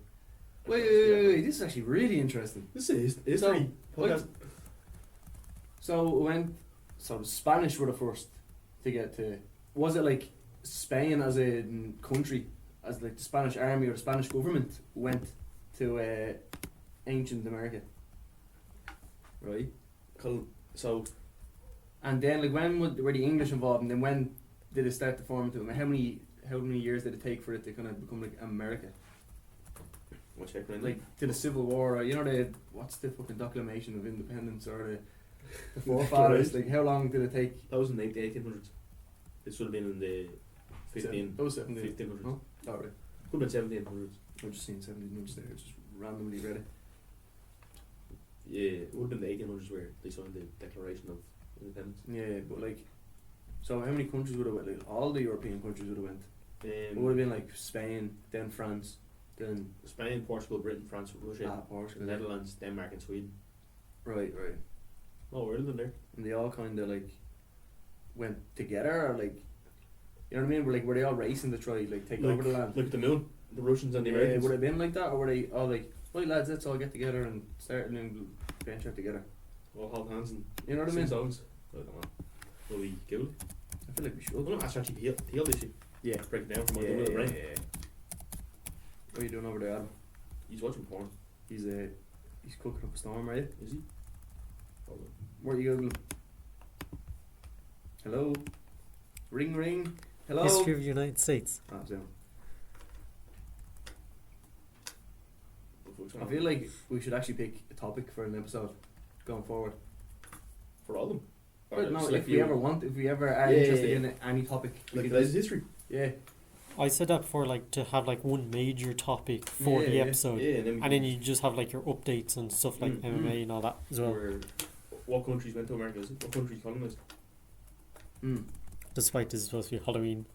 Wait. This is actually really interesting. This is history. Podcast. So the Spanish were the first to get to. Was it like Spain as a country, as like the Spanish army or the Spanish government went to ancient America? Right. So And then like when were the English involved, and then when did it start to form to them? How many years did it take for it to kind of become like America? what's happening? Like to the Civil War, or, you know, what's the fucking Declaration of Independence, or the forefathers? Like how long did it take? that was in the 1800s. This would have been in the 1700s. 1500s. Oh, alright. Could have been 1700s. I've just seen 1700s there. Just randomly read it. Yeah, it would have been the 1800s where they signed the Declaration of Independence. Yeah, but like, so how many countries would have went? Like all the European countries would have went. It would have been like Spain, then France, then Spain, Portugal, Britain, France, Russia, Portugal. the Netherlands, Denmark, and Sweden. Right. Oh, Ireland there. And they all kind of like went together, or like, you know what I mean? Were they all racing to try like take over the land? Look at the moon. The Russians and the Yeah, Americans. would it have been like that, or were they all like, right lads, let's all get together and start a new venture together? All hold hands and You know what I sing mean? songs. I don't know. Will we go? I feel like we should. Well, no, actually heal this shit. Yeah. Break it down from my Yeah. little brain. What are you doing over there, Adam? He's watching porn. He's cooking up a storm, right? Is he? Hold on. What are you googling? Hello? Ring. Hello? History of the United States. Ah, so. What the fuck's I going feel on? like we should actually pick a topic for an episode going forward. For all of them. But no, select if we few. ever want, if we ever are Yeah, interested yeah, in any topic, we Like could today's just- history. yeah, I said that before, like to have like one major topic for the Yeah. episode, Yeah, and then we and then you just have like your updates and stuff like Mm. MMA and all that as well. What countries went to America? Is it? What countries colonized? Despite this is supposed to be Halloween.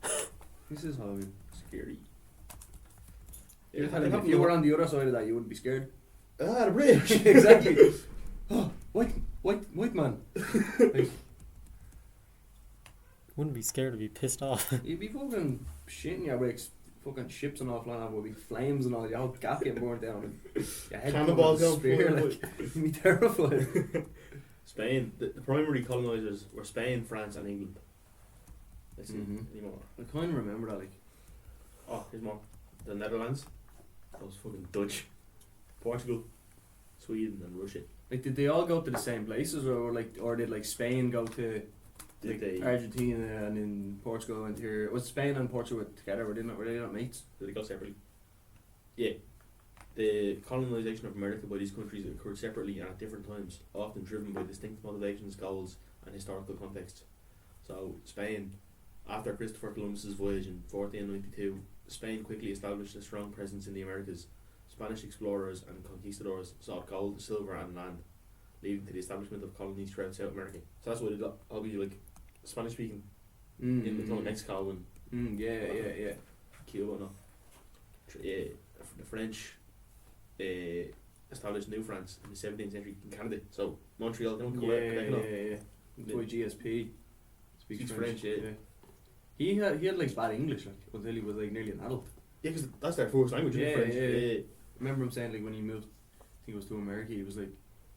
this is Halloween. Scary. You're telling me if you were on the other side of that, you wouldn't be scared. the British. Exactly. Oh, white man. Like, Wouldn't be scared to be pissed off. you'd be fucking shitting your wicks, fucking ships and all flying out, would be flames and all, your whole gap getting burned down, and your head Cannonballs going going spear, flying. like, you'd be terrified. Spain. The primary colonizers were Spain, France, and England. Let's see Mhm. anymore. I kind of remember that, like, Oh, here's more. The Netherlands. Those fucking Dutch. Portugal, Sweden, and Russia. Like, did they all go to the same places, or did like Spain go to Did like they Argentina and then Portugal went here? Was Spain and Portugal together? Were they not mates? go separately? Yeah. The colonisation of America by these countries occurred separately and at different times, often driven by distinct motivations, goals, and historical context. So, Spain, after Christopher Columbus's voyage in 1492, Spain quickly established a strong presence in the Americas. Spanish explorers and conquistadors sought gold, silver, and land, leading to the establishment of colonies throughout South America. So that's what it all be like Spanish speaking in the Mexico and Yeah. Cuba and all. The French established New France in the 17th century in Canada. So Montreal, don't go Yeah. Boy GSP speaks French. yeah. He had like bad English like until he was like nearly an adult. Yeah, because that's their first language, isn't it, French? Yeah. I remember him saying like when he moved, I think it was to America, he was like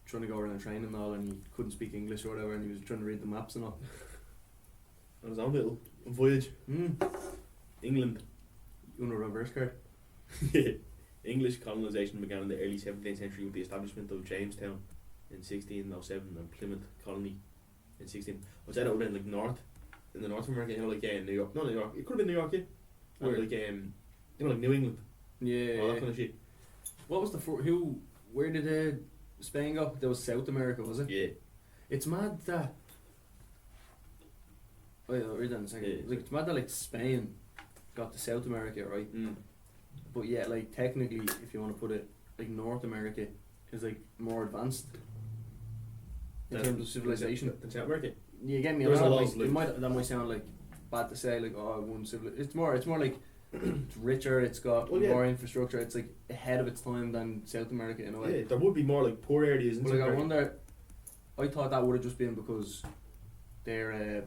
trying to go around a train and all, and he couldn't speak English or whatever, and he was trying to read the maps and all. On his own little voyage. England. On a reverse card. English colonisation began in the early 17th century with the establishment of Jamestown in 1607 and Plymouth Colony in 16. I'd say that would have been like in the North of America, like New York. Not New York, it could have been New York, yeah. Or Where? like like New England. Yeah. All that kind of shit. What was the where did Spain go? That was South America, was it? Yeah. It's mad that. Wait, I'll read that in a second. Yeah. Like, it's mad that like Spain got to South America, right? But yeah, like technically, if you want to put it, like North America is like more advanced in terms of civilization. In South America. You get me? There's a lot Like, of, that might sound like bad to say, like one civilization. It's more like it's richer. It's got more infrastructure. It's like ahead of its time than South America in a way. Yeah, there would be more like poor areas in But South like I America. wonder, I thought that would have just been because they're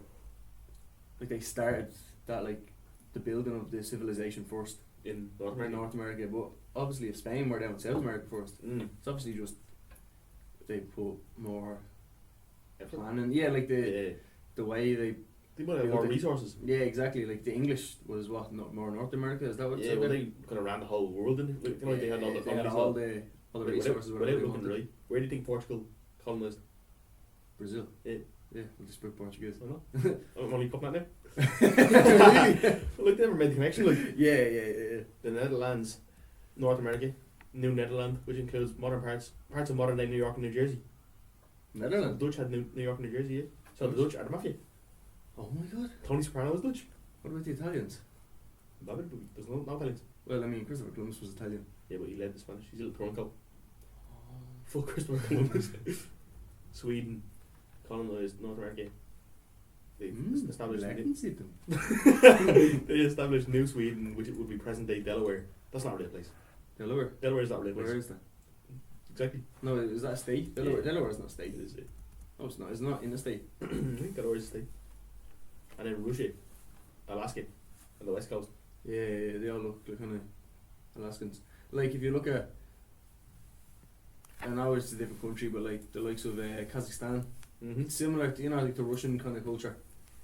like they started that like the building of the civilization first In North in America. North America. But obviously, if Spain were down in South America first, it's obviously just they put more planning. Yeah, like the way they might have more resources. Yeah, exactly. Like the English was what more North America. Is that what? Yeah, well, they kind of ran the whole world, didn't they? Like, they had all the they had colonies. all the resources. Without looking right, where do you think Portugal colonised? Brazil. Yeah. Yeah, we just spoke Portuguese. I know. I'm only cutting that now. Really? Well, like, they never made the connection. Like Yeah. the Netherlands, North America, New Netherland, which includes modern parts of modern day New York and New Jersey. Netherlands. The Dutch had New York and New Jersey. Yeah. So the Dutch are the mafia. Oh my god. Tony Soprano was Dutch. What about the Italians? There's no Italians. Well, I mean, Christopher Columbus was Italian. Yeah, but he led the Spanish. He's a little turncoat. Fuck Christopher Columbus. Sweden colonised North America. They established they established New Sweden, which would be present day Delaware. That's not a real place. Delaware. Delaware is not a real place. Where is that? Exactly. No, is that a state? Delaware. Yeah. Delaware is not a state. It is it. No, it's not. It's not in a state. I think Delaware is a state. And then Russia, Alaska, and the West Coast. Yeah, they all look like kind of Alaskans. Like if you look at, I know it's a different country, but like the likes of Kazakhstan, it's similar to like the Russian kind of culture,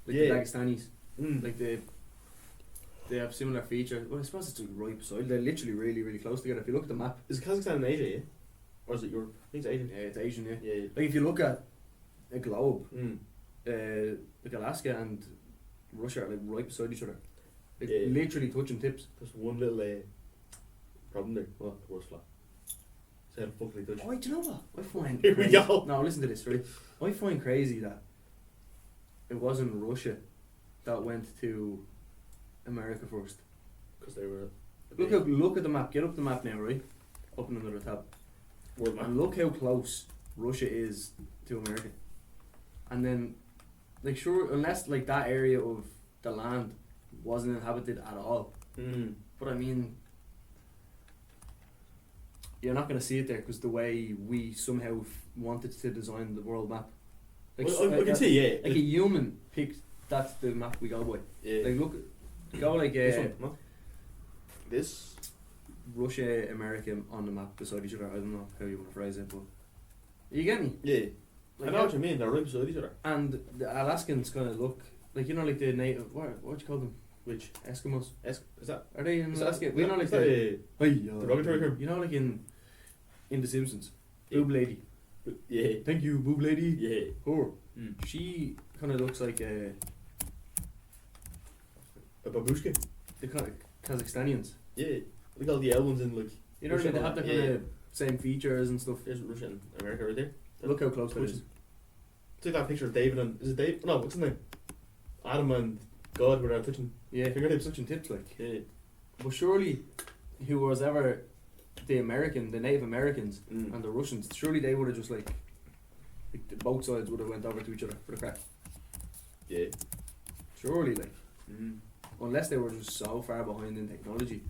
like the Dagestanis. Like they have similar features. Well, I suppose it's like right beside. They're literally really, really close together. If you look at the map, Is Kazakhstan in Asia? Yeah, or is it Europe? I think it's Asian. yeah, it's Asian. Yeah. Yeah. Like if you look at a globe, like Alaska and Russia are like right beside each other, like literally touching tips. There's one little problem there. What? The worst flat. So how the fuck do they touch? Oh, do you know what? I find Here we crazy. go. No, listen to this, right? I find crazy that it wasn't Russia that went to America first. Because they were. Look at the map. Get up the map now, right? Open another tab. World map. And look how close Russia is to America. And then, like, sure, unless like that area of the land wasn't inhabited at all. But I mean, you're not going to see it there because the way we somehow wanted to design the world map. Like, Well, I can see, yeah. Like a human picked, that's the map we go by. Yeah. Like, look, go like This one, no? This. Russia, America on the map beside each other. I don't know how you want to phrase it, but you get me? Yeah. Like I know what you mean, they're right beside each other. And the Alaskans kind of look like, like the native, what do you call them? Which? Eskimos. Is that? Are they in Is Alaska? that, We know like is that the derogatory term? like in The Simpsons, Boob Lady. Yeah. Thank you, boob lady. Yeah. Her. Mm. She kind of looks like A babushka. the kind of Kazakhstanians. Yeah. Look at all the L ones in like. You know what I mean? They have the kind Yeah. of same features and stuff. There's Russia and America right there. Look how close that Twitching. is. It's like that picture of David and is it Dave? No, what's his name? Adam and God were touching Yeah, fingertips. touching tips like. Yeah. But surely, who was ever the Native Americans Mm. and the Russians, surely they would have just like both sides would have went over to each other for the crack. Yeah. Surely, like, Mm. unless they were just so far behind in technology.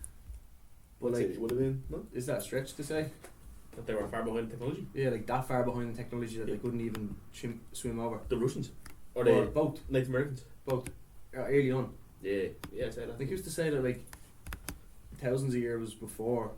But I'd say like, it would have been no. is that a stretch to say? That they were far behind technology. Yeah, like that far behind in technology that Yeah. they couldn't even swim over. The Russians. Or Or the both, Native Americans. both. Early on. Yeah. Yeah, I say that. They used to say that like thousands of years before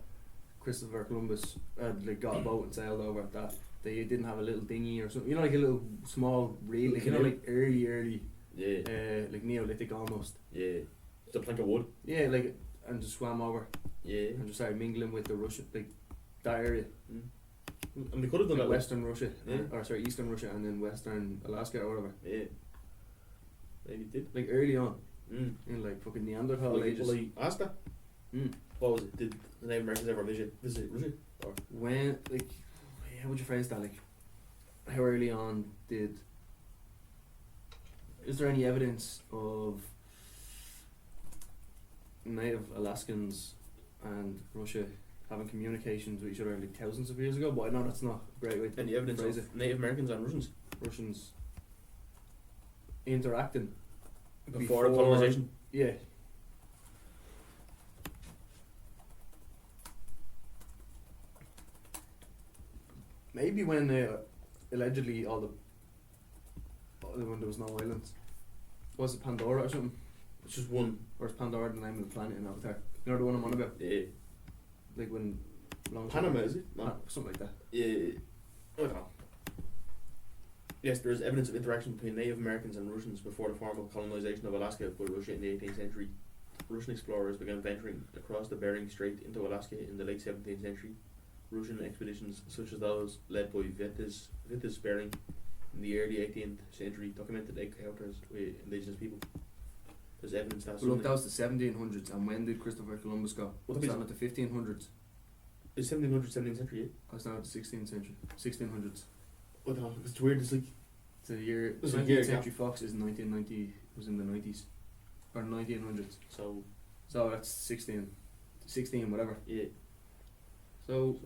Christopher Columbus had like got a boat and sailed over, that they didn't have a little dinghy or something. You know, like a little small reel, like, you know, Canoe. like early, Yeah. like Neolithic almost. Yeah. It's a plank of wood. Yeah, like, and just swam over Yeah. and just started mingling with the Russian, like that area, And they could have done like that. Western Russia, Yeah. or sorry, Eastern Russia, and then Western Alaska or whatever. Yeah. Maybe it did. Like early on Mm. in like fucking Neanderthal Well, ages. well, I asked that. Mm. What was it? Did the Native Americans ever visit Russia? Or When, like, how would you phrase that? Like, how early on is there any evidence of native Alaskans and Russia having communications with each other like thousands of years ago? But I know that's not a great way to any evidence phrase of Native Americans and Russians Russians interacting before colonization? Yeah. Maybe when allegedly when there was no islands, was it Pandora or something? It's just one. Or is Pandora the name of the planet in Avatar? You know the one I'm on about? Yeah. Like when Panama, is it? No. Something like that. Yeah. I don't know. Yes, there is evidence of interaction between Native Americans and Russians before the formal colonization of Alaska by Russia in the 18th century. Russian explorers began venturing across the Bering Strait into Alaska in the late 17th century. Russian expeditions such as those led by Vitus Bering in the early 18th century documented encounters with indigenous people. There's evidence that But look, that was the 1700s, and when did Christopher Columbus go? What Was is that at the 1500s? it's 1700th, 17th century, yeah? I was now at the 16th century. 1600s. I don't know, it's weird, it's like The year There's a 20th year century Fox is 1990, was in the 90s. Or 1900s. so So that's 16 whatever. yeah. So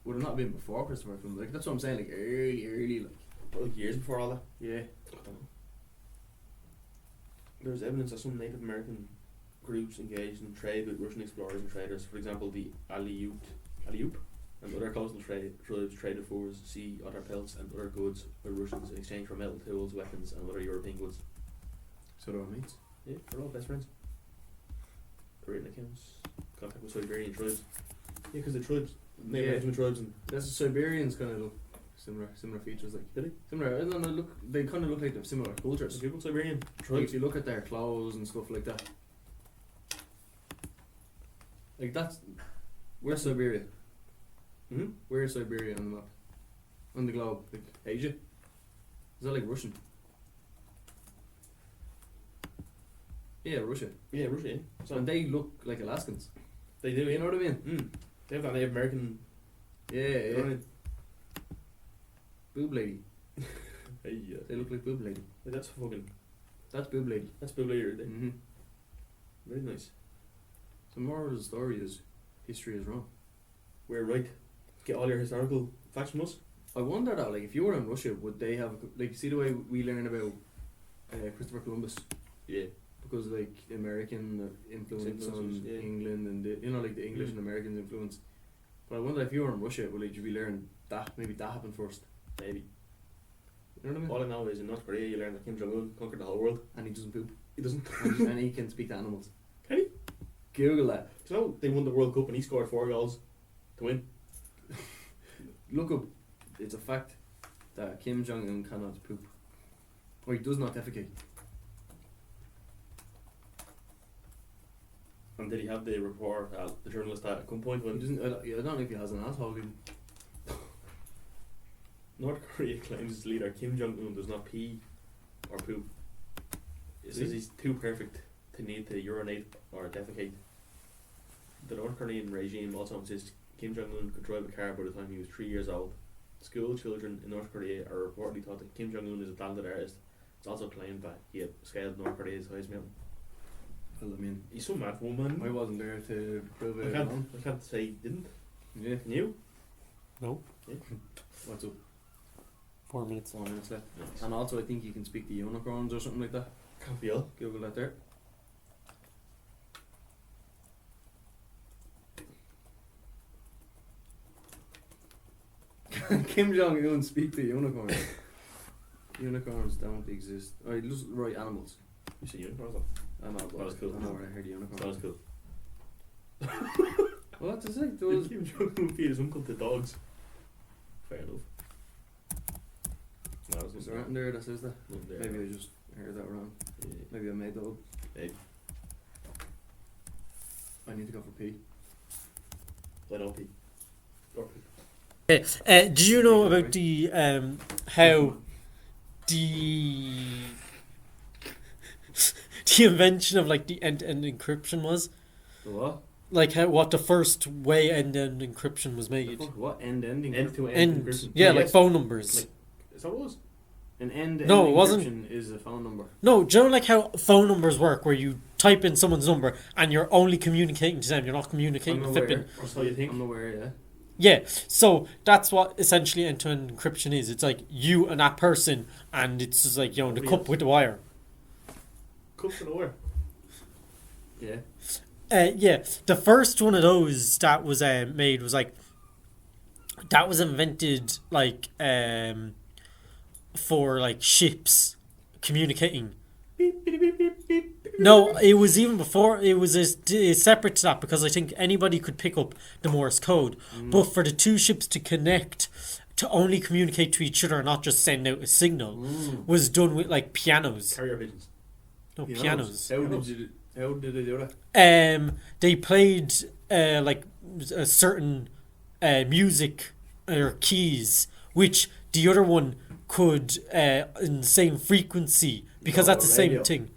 would it not have been before Christopher Columbus? Like, that's what I'm saying, like early Like years before all that. yeah. I don't know. There's evidence that some Native American groups engaged in trade with Russian explorers and traders. For example, the Aleut and other coastal tribes traded furs, sea otter pelts and other goods with Russians in exchange for metal tools, weapons and other European goods. So do our mates. Yeah, they're all best friends. Written accounts, contact with Siberian tribes. Yeah, because the tribes, Native American tribes and That's the Siberians kind of look similar features, like did similar. I don't know, they kind of look like they have similar cultures. some people Siberian Like, tribes. if you look at their clothes and stuff like that, like that's where's Siberia? Mm-hmm. Where's Siberia on the map? On the globe, like Asia? Is that like Russian? Yeah, Russia. Yeah, Russia. Yeah. So And they look like Alaskans. they do. You Yeah. know what I mean? They have that Native American. Yeah, You know yeah. what I mean? Boob lady. Hey, yeah. They look like boob lady. That's fucking. That's boob lady. That's Biblia right there. Mm-hmm. Very nice. So moral of the story is history is wrong. We're right. Get all your historical facts from us. I wonder though, like if you were in Russia, would they have like see the way we learn about Christopher Columbus? Yeah. Because like American influence on Influences, yeah. England and the, you know, like the English and Americans influence. But I wonder if you were in Russia, would you be learn that maybe that happened first? Maybe. You know what I mean? All I know is in North Korea you learn that Kim Jong-un conquered the whole world. And he doesn't poop, He doesn't. and he can speak to animals. Can he? Google that. Do you know they won the World Cup and he scored 4 goals to win? Look up. It's a fact that Kim Jong Un cannot poop, or he does not defecate. And did he have the reporter, the journalist at gunpoint He when doesn't. I don't know if he has an asshole. Even. North Korea claims its leader Kim Jong-un does not pee or poop. It says he's too perfect to need to urinate or defecate. The North Korean regime also insists Kim Jong-un could drive a car by the time he was 3 years old. School children in North Korea are reportedly taught that Kim Jong-un is a talented artist. It's also claimed that he had scaled North Korea's highest mountain. Well, I mean, He's so mad for one I man. wasn't there to prove I it can't, wrong. I can't say he didn't. Yeah. Can you? No, What's up? 4 minutes. 4 minutes left. Nice. And also, I think you can speak to unicorns or something like that. Can't feel. Google that there. Kim Jong-un speak to unicorns. Unicorns don't exist. Oh, just right animals. You see unicorns? I know, but That was cool. I know where I heard the unicorn. That was cool. What to say? There was Kim Jong-un feed his uncle to dogs. Fair enough. No, is there anything there that says that? there. Maybe I just heard that wrong. Yeah. Maybe I made that up. Maybe. I need to go for pee. I don't pee. Or pee. Do you know about the how the the invention of like the end-to-end encryption was? The what? Like how what the first way end-to-end encryption was made? What end-ending? End-to-end End, encryption. yeah, like Yes. phone numbers. Like, is that what it was? An end-to-end No, it wasn't. encryption is a phone number. No, do you know like how phone numbers work, where you type in someone's number and you're only communicating to them, you're not communicating I'm with aware. flipping. Or so you think? I'm aware, yeah. Yeah, so that's what essentially end-to-end encryption is. It's like you and that person, and it's just like, you know, the Nobody cup else. with the wire. Cups and wire. Yeah. Yeah, the first one of those that was made was like, that was invented like for like ships communicating. Beep, beep, beep, beep, beep. No, it was even before. It was separate to that, because I think anybody could pick up the Morse code. But for the two ships to connect, to only communicate to each other and not just send out a signal, was done with like pianos. Carrier pigeons. No, pianos. How did they do that? They played like a certain music or keys, which the other one could in the same frequency, because No, that's the same radio. thing.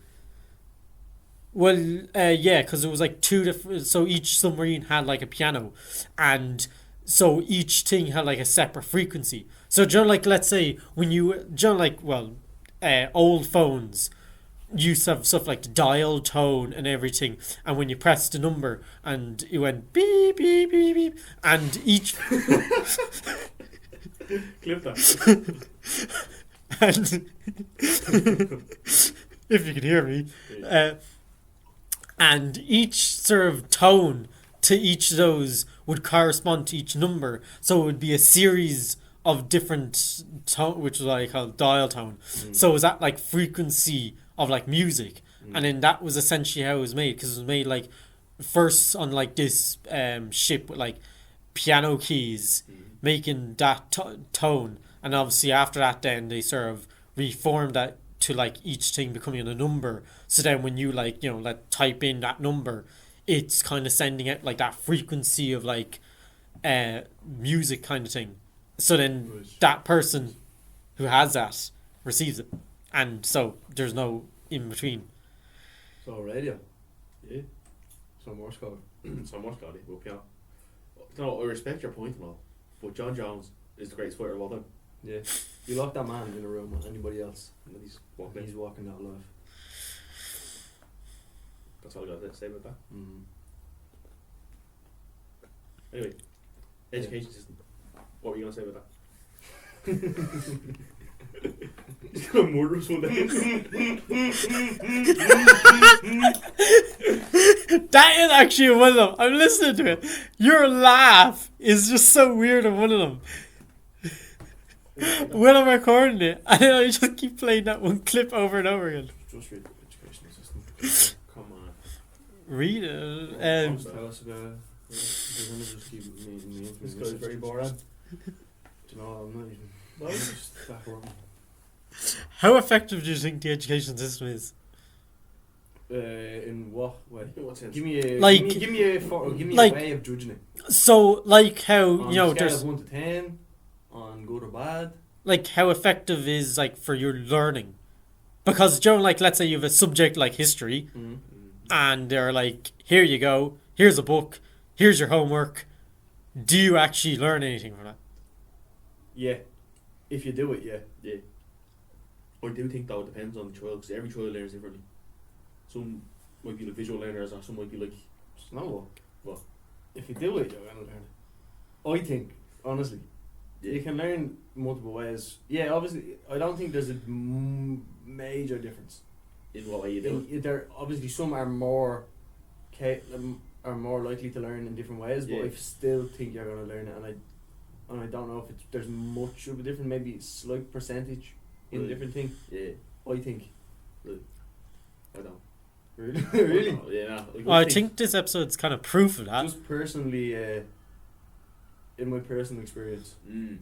Well, yeah, because it was like two different. So each submarine had like a piano, and so each thing had like a separate frequency. So, do you know, like, let's say when you, do you know, like, well, old phones used to have stuff like the dial tone and everything, and when you pressed the number and it went beep beep beep beep, and each Clip that. and if you can hear me, and each sort of tone to each of those would correspond to each number, so it would be a series of different tone, which is what I call dial tone. So it was that like frequency of like music, and then that was essentially how it was made, because it was made like first on like this ship with like piano keys making that tone, and obviously after that then they sort of reformed that to like each thing becoming a number. So then when you like, you know, like type in that number, it's kind of sending out like that frequency of like music kind of thing. So then that person who has that receives it, and so there's no in between. So radio. Yeah. So Morse code. So much got it, but piano. No, I respect your point and all, but John Jones is the greatest fighter of all time. Yeah. You lock that man in a room with anybody else, And he's walking. he's walking out alive. That's all I got to say about that. Mm. Anyway, education system. What were you gonna say about that? He's gonna murder us one day. That is actually one of them. I'm listening to it. Your laugh is just so weird on one of them. When I'm recording it, and then I just keep playing that one clip over and over again. Just read the education system. Come on. Read it. Just tell us about it. They're gonna just keep me. This guy's very boring. Do you know, I'm not even. No. I'm just that boring. How effective do you think the education system is? In what way? In what sense? Give me a Like- give me a like- way of judging it. So, like how, On you know, a scale there's... of 1 to 10, on good or bad. like how effective is like for your learning? Because Joe, like let's say you have a subject like history, Mm-hmm. and they're like, here you go, here's a book, here's your homework. Do you actually learn anything from that? Yeah, if you do it, yeah. Yeah. I do think though it depends on the child because every child learns differently. Some might be like visual learners, or some might be like No. What? If you do it, you're gonna learn it. I think, honestly, you can learn multiple ways. Yeah, obviously, I don't think there's a major difference. in what way you do it. There obviously some are more are more likely to learn in different ways, but Yeah. I still think you're gonna learn it, and I don't know if there's much of a difference. Maybe a slight percentage in Right. different thing. Yeah. I think. I don't. Really, really. Yeah. Like, Well, I think this episode's kind of proof of that. Just personally, in my personal experience, I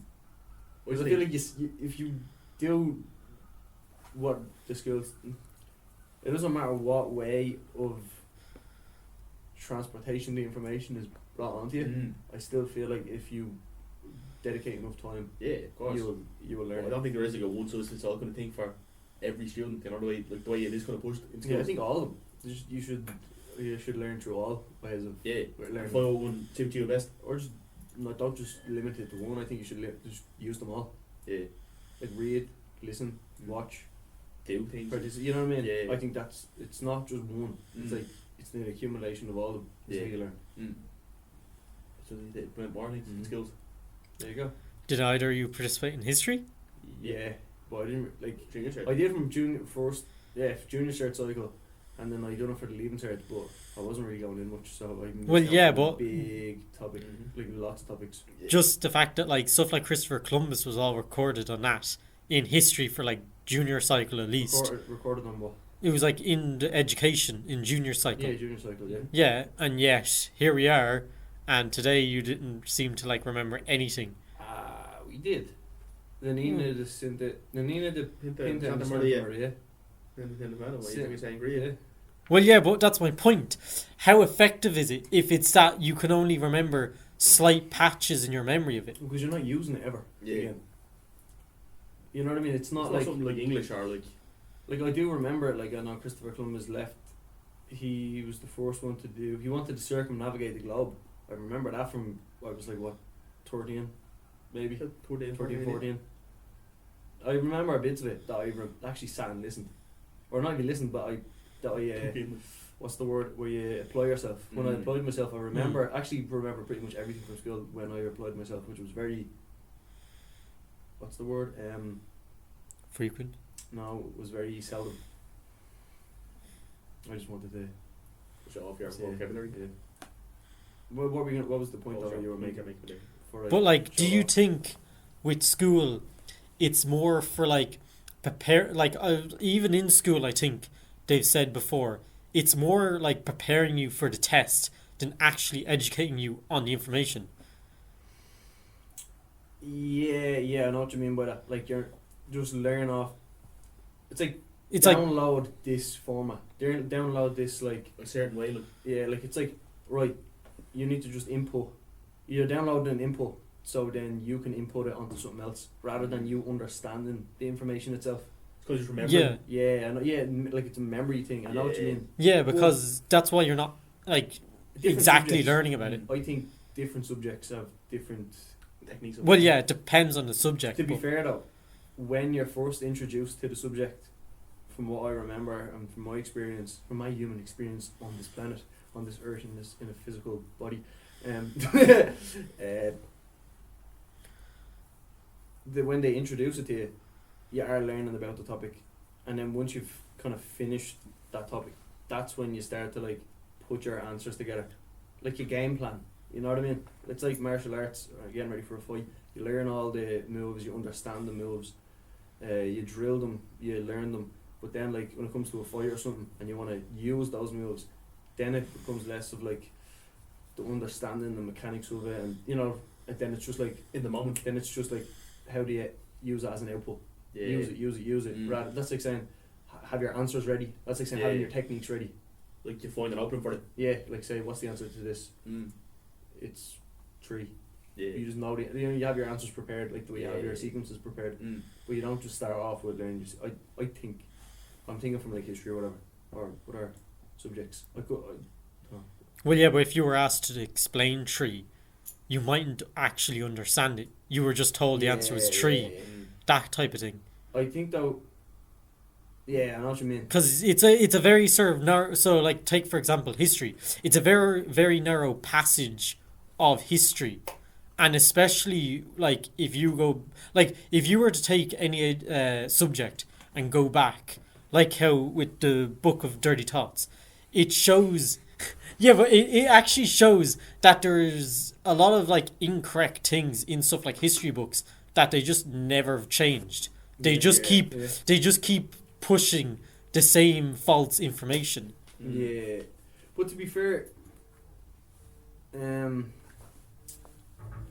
because I feel like if you do what the skills, it doesn't matter what way of transportation the information is brought onto you. I still feel like if you dedicate enough time, Yeah, of course. you will learn. I don't think there is like a one size fits all kind of thing for every student. You know the way it is kind of pushed in Yeah, schools. I think all of them. You should learn through all ways of Yeah. learning, Find out one suits you best. or just don't just limit it to one. I think you should just use them all. Yeah. Like read, listen, watch. Do things. You know what I mean? Yeah. I think it's not just one. It's like it's the accumulation of all of them. That's how you learn. So they implement more things and Mhm. skills. There you go. Did either of you participate in history? Yeah, but I didn't like. Junior cert. I did from junior cert cycle, and then I done it for the leaving cert, but I wasn't really going in much. So I missed Well, out yeah, on a but- big topic, Mhm. like lots of topics. Just the fact that like stuff like Christopher Columbus was all recorded on that in history for like junior cycle at least. Recorded on what? It was like in the education in junior cycle. Yeah, junior cycle. Yeah. Yeah, and yet here we are, and today you didn't seem to like remember anything. We did. The Nina the Pinta Santa and Santa Maria. Maria. In the matter, why you Sim- think it's angry? Yeah. Well, yeah, but that's my point. How effective is it if it's that you can only remember slight patches in your memory of it? Because you're not using it ever. Yeah. Again. You know what I mean? It's It's not not like something like English or like. I do remember. Like I know Christopher Columbus left. He was the first one to do. He wanted to circumnavigate the globe. I remember that from I was like what, 13, maybe 13, 14. I remember bits of it that I actually sat and listened, or not even listened, but what's the word where you apply yourself? When I applied myself, I remember pretty much everything from school when I applied myself, which was very. What's the word? Frequent. No, it was very seldom. I just wanted to. Show off your say- vocabulary. Yeah. What was the point Oh, that you were making? there. For But like, do show you off? think with school, it's more for like prepare? Like even in school, I think they've said before, it's more like preparing you for the test than actually educating you on the information. Yeah, I know what you mean by that. Like you're just learn off. It's like It's like download this format. Download this like A certain way, look. like it's like right. You need to just input. You're downloading an input, so then you can input it onto something else rather than you understanding the information itself. Because you remember. yeah, Yeah, I know. Yeah, like it's a memory thing. I know what you Yeah. mean. yeah, because that's why you're not like Different exactly subjects. learning about it. I think different subjects have different. Techniques. Well, yeah, it depends on the subject. To be but- fair though, when you're first introduced to the subject, from what I remember and from my experience, from my human experience on this planet, on this earth, in a physical body, when they introduce it to you, you are learning about the topic, and then once you've kind of finished that topic, that's when you start to like put your answers together, like your game plan. You know what I mean? It's like martial arts, getting ready for a fight. You learn all the moves, you understand the moves, you drill them, you learn them. But then, like when it comes to a fight or something, and you want to use those moves, then it becomes less of like the understanding the mechanics of it, and you know, and then it's just like In the moment. then it's just like how do you use it as an output? Yeah. Use it. Mm. Rather, that's like saying have your answers ready. That's like saying having Yeah. your techniques ready. Like you find an opening for it. Yeah, like say what's the answer to this? Mm. It's 3. Yeah. You just know you have your answers prepared, like the way you have your sequences prepared. But you don't just start off with learning. I think, I'm thinking from like history or whatever, or what are subjects. Well, yeah, but if you were asked to explain tree, you mightn't actually understand it. You were just told the answer was tree, that type of thing. I think though. Yeah, I know what you mean. Because it's a very sort of narrow. So, like, take for example history. It's a very very narrow passage of history, and especially like if you were to take any subject and go back, like how with the Book of Dirty Thoughts, it shows. Yeah, but it actually shows that there's a lot of like incorrect things in stuff like history books that they just never changed. They just keep pushing the same false information. Yeah, but to be fair,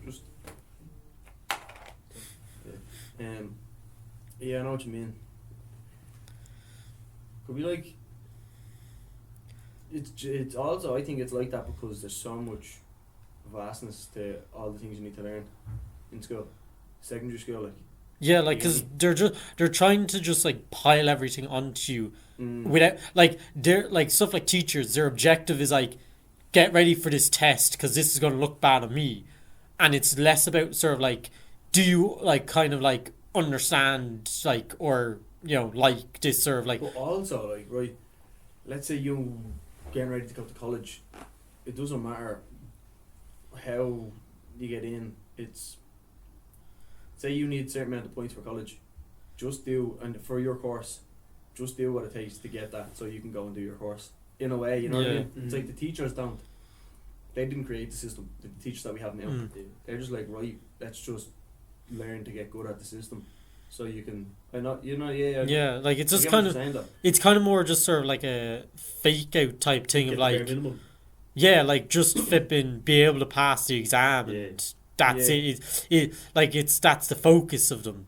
just yeah, I know what you mean. Could be like, it's also, I think it's like that because there's so much vastness to all the things you need to learn in school, secondary school, like. Yeah, like, because they're trying to just like pile everything onto you without, like, they're like stuff like teachers, their objective is like, get ready for this test because this is going to look bad on me, and it's less about sort of like, do you like kind of like understand like, or like this sort of like. But also, like, right, let's say you getting ready to go to college, it doesn't matter how you get in. It's, say you need a certain amount of points for college, just do, and for your course, just do what it takes to get that so you can go and do your course. In a way, you know what I mean? It's like the teachers don't. They didn't create the system. The teachers that we have now, they're just like, right, let's just learn to get good at the system, so you can. Yeah, like it's just kind of. It's kind of more just sort of like a fake out type thing of like. Yeah, like just flipping, be able to pass the exam and. That's it. That's the focus of them.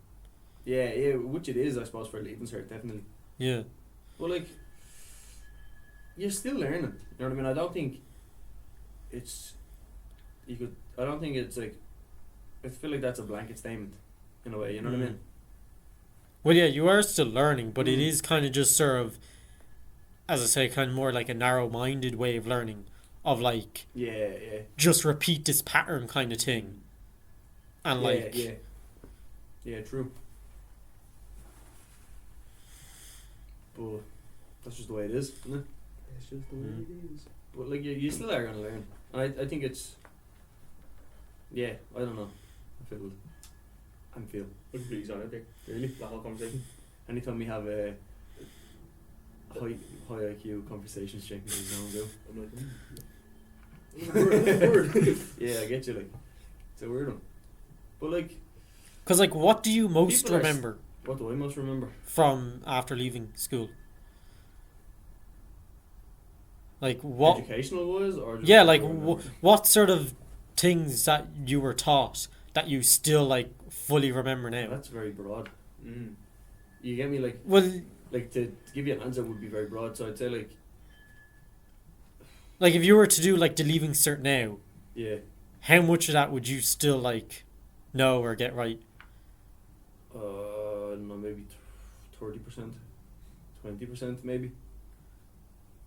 Yeah, which it is, I suppose, for leaving cert, definitely. Yeah. Well, like, you're still learning. You know what I mean? I don't think it's. I don't think it's like. I feel like that's a blanket statement, in a way. You know what I mean? Well, yeah, you are still learning, but it is kind of just sort of, as I say, kind of more like a narrow-minded way of learning. Of like, just repeat this pattern kind of thing, and yeah, true. But that's just the way it is, isn't it? It's just the way it is. But like, you still are gonna learn, and I think it's. Yeah, I don't know. I feel. Look pretty on it there. Really, the whole conversation. Anytime we have a high IQ conversations, Jake, I'm like, word. Yeah, I get you. Like, it's a weird one, but like, because like, what do you most remember? What do I most remember from after leaving school? Like what? Educational wise, or just like what sort of things that you were taught that you still like fully remember now? That's very broad. You get me? Like, well, like to give you an answer would be very broad. So I'd say like if you were to do like the leaving cert now, how much of that would you still like know or get right? No, maybe 30%, 20%, maybe.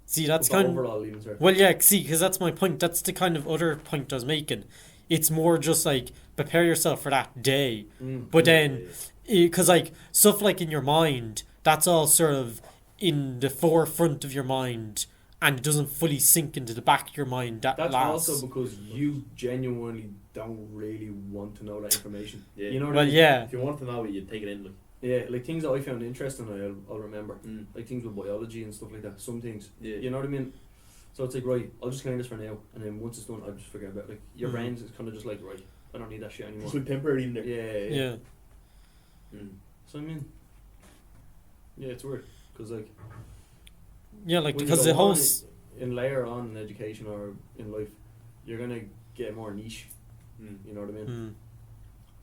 See, that's kind of overall leaving cert. Well, yeah. See, because that's my point. That's the kind of other point I was making. It's more just like prepare yourself for that day, but then because like stuff like in your mind, that's all sort of in the forefront of your mind. And it doesn't fully sink into the back of your mind. That's also because you genuinely don't really want to know that information. Yeah. You know what I mean? Yeah. If you want to know it, you take it in. Like. Yeah, like things that I found interesting, I'll remember. Like things with biology and stuff like that. Some things. Yeah. You know what I mean? So it's like, right, I'll just learn this for now, and then once it's done, I'll just forget about it. Like your brains is kind of just like, right, I don't need that shit anymore. It's like temporary in there. Yeah. So I mean, yeah, it's weird because like. Yeah, like because the whole in layer on in education or in life, you're gonna get more niche. You know what I mean?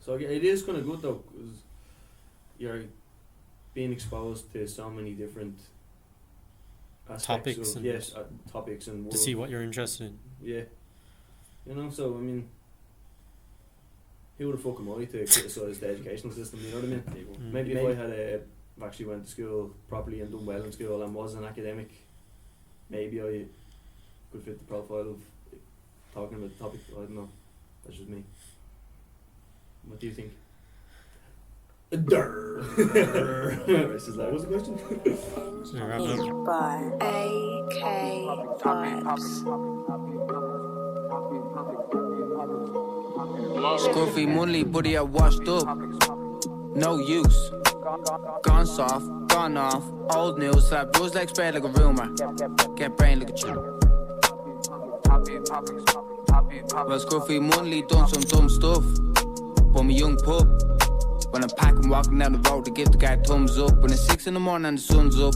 So it is kind of good though, because you're being exposed to so many different topics. Topics and to see what you're interested in. Yeah, you know. So I mean, who the fuck am I to criticise the educational system, you know what I mean? Mm. Maybe if I had actually went to school properly and done well in school and was an academic, maybe I could fit the profile of talking about the topic. I don't know. That's just me. What do you think? What was the question? By AK Vibes. Scruffy monthly, buddy, I washed up. No use. Gone soft, gone off. Old news, slap rules like spread like a rumor. Get brain like a tune. Well, Scruffy monthly done some dumb stuff. But me young pup. When I'm packing, walking down the road to give the guy thumbs up. When it's 6 in the morning and the sun's up.